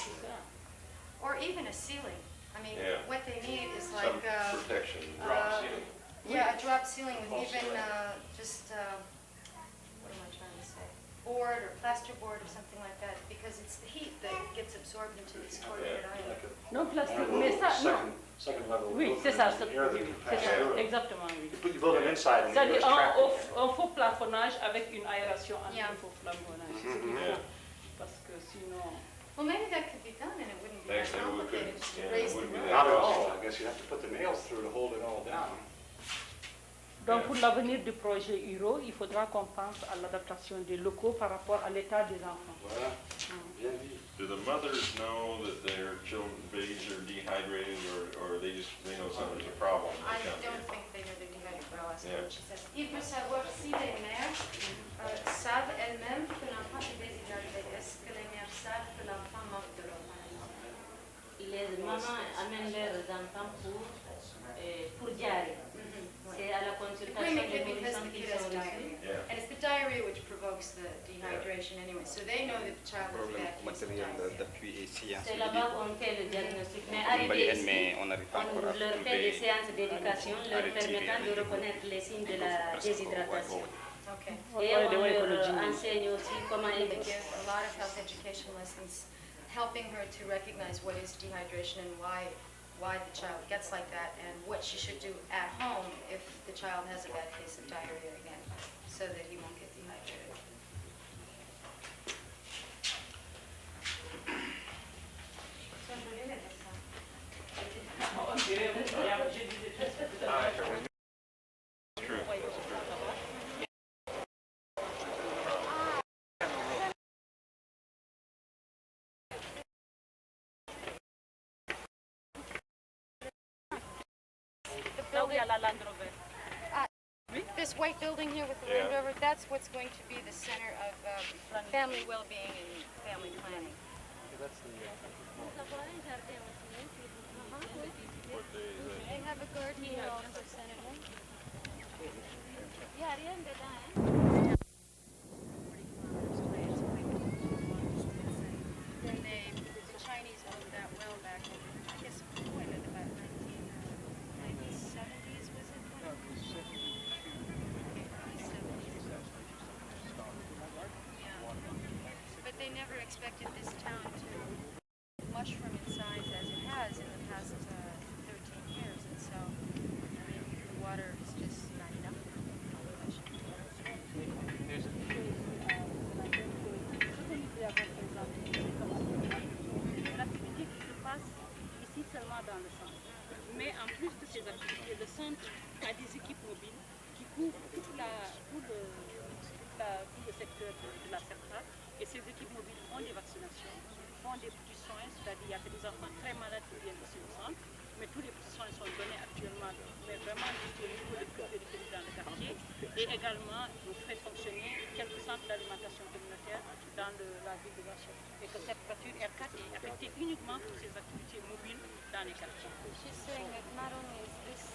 Or even a ceiling. I mean, Yeah. what they need is Some like protection, drop ceiling. yeah, a drop ceiling with even just what am I trying to say? Board or plasterboard or something like that, because it's the heat that gets absorbed into this corrugated iron. Non, plastique, mais ça, non. Second level. Oui, c'est ça, air that can c'est pass ça, through it. exactement, oui. You build it inside and C'est-à-dire you extract it. un faux plafonnage avec une aération entre Yeah. le faux plafonnage. C'est ce qu'il Yeah. faut. Parce que sinon... Well, maybe that could be done and it wouldn't be that Actually, we could, complicated, just yeah, it raise the wouldn't be roof. that Not at costly. all. I guess you have to put the nails through to hold it all down. Donc pour l'avenir du projet URO, il faudra qu'on pense à l'adaptation des locaux par rapport à l'état des enfants. Voilà. Bien dit. Do the mothers know that their children's babies are dehydrated, or they just, they know something's a problem? I They come don't here? think they know they're dehydrated, but I'll ask her Yeah. what she says. Il veut savoir si les mères savent elles-mêmes que l'enfant est déshydraté. Est-ce que les mères savent que l'enfant manque de l'eau, par exemple? Les mamans amènent leurs enfants pour diarrhée. C'est à la They consultation bring the des kid because nourrissons the qu'ils kid has sont diarrhea. ici. Yeah. And it's the diarrhea which provokes the dehydration anyway. So they know that the child has a bad case of diarrhea. d'appui et science. C'est là-bas qu'on fait le diagnostic. Mais Mais arrivé ici, on n'arrive pas encore on à leur fait des trouver séances d'éducation leur permettant de reconnaître les signes de la déshydratation. Okay. Et on leur enseigne aussi comment They éviter. give a lot of health education lessons, helping her to recognize what is dehydration and why the child gets like that, and what she should do at home if the child has a bad case of diarrhea again, so that he won't get dehydrated. Là où il y a la Land Rover. This white building here with the Land Rover, that's what's going to be the center of family well-being and family planning. They have a garden here also, Senator. Yeah, rien dedans, Then the Chinese owned that well back in, I guess, when in about 1970s, was it? But they never expected this town to mushroom in size as it has in the past 13 years, and so, I mean, the water is just not enough. L'activité qui se passe ici seulement dans le centre. Mais en plus de ces activités, le centre a des équipes mobiles qui couvrent tout le secteur de la CERFA. Et ces équipes mobiles font des vaccinations, font des petits soins, c'est-à-dire qu'il y a des enfants très malades qui viennent ici au centre, mais tous les petits soins sont donnés actuellement, mais vraiment juste au niveau de plus périphérique dans le quartier. Et également, on fait fonctionner quelques centres d'alimentation communautaire dans la ville de Nouakchott. Et que cette voiture R4 est affectée uniquement pour ces activités mobiles dans les quartiers. She's saying that not only is this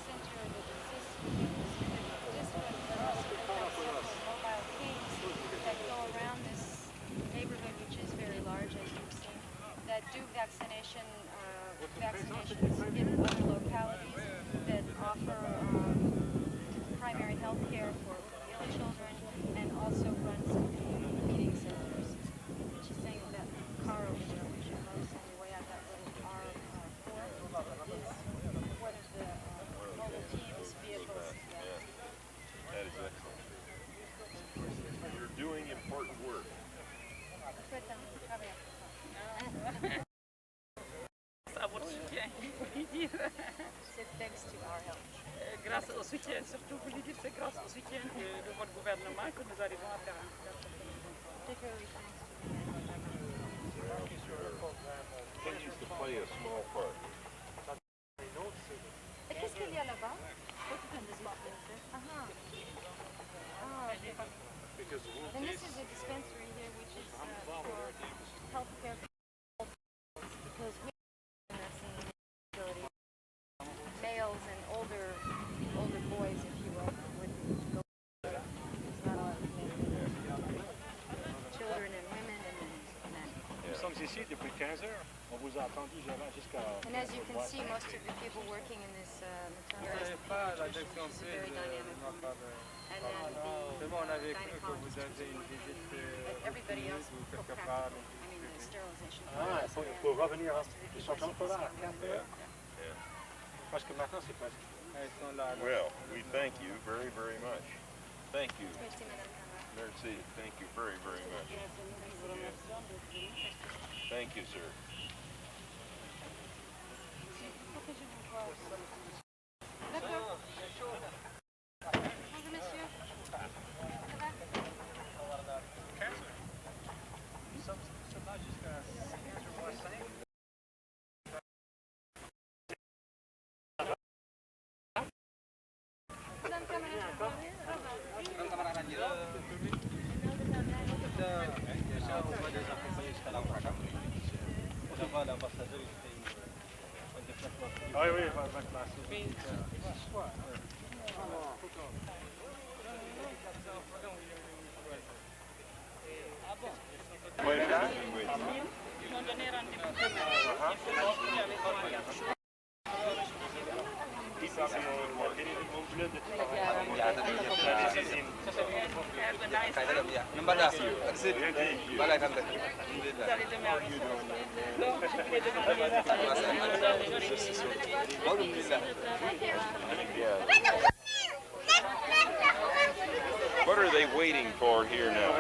center that exists, this one, but also has several mobile canes locations in other localities that offer primary health care for ill children and also run some community feeding centers. She's saying that car over there, which you're noticing the way out that little R4, is one of the mobile teams vehicles. That is excellent. You're doing important work. C'est thanks to our help. Grâce au soutien, surtout vous dire c'est grâce au soutien de votre gouvernement que nous arrivons à faire un Particularly thanks Continues to play a small part. Et qu'est-ce qu'il y a là-bas? And this is a dispensary here, which is for healthcare because we have nursing disabilities. Males and older boys, if you will, would go. There's not a lot of men. Children and women and men. Nous sommes ici depuis 15 heures. On vous a entendu jusqu'à... And as you can see, most of the people working in this maternal institution, which is very dynamic. And then the gynecologists, but everybody else for practical, I mean the sterilization. Il faut revenir ensuite. Ils sont encore là. Parce que maintenant, c'est pas... Well, we thank you very, very much. Thank you. Merci. Thank you very, very much. Thank you, sir. D'accord. Bonjour monsieur. Ça va? Nous sommes là jusqu'à 15h05. Oui, oui, va What are they waiting for here now?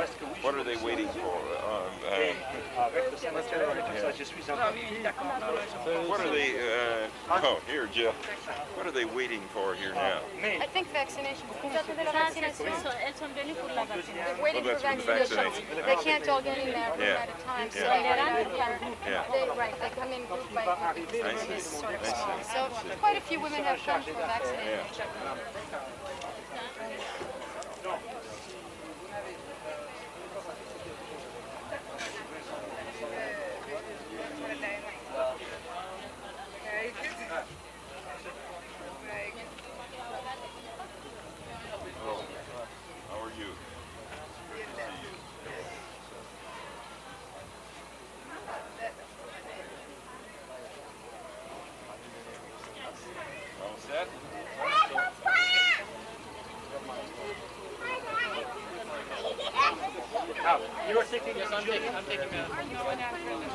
What are they waiting for? What are they, oh, here, Jill. What are they waiting for here now? I think vaccination. Elles sont venues pour la vaccination. They're waiting for vaccination. They can't all get in there at a time. So they come in group by group. This sort of small. So quite a few women have come for vaccination. How are you? All set? Now, you are taking... Yes, I'm taking Are you going to put it in the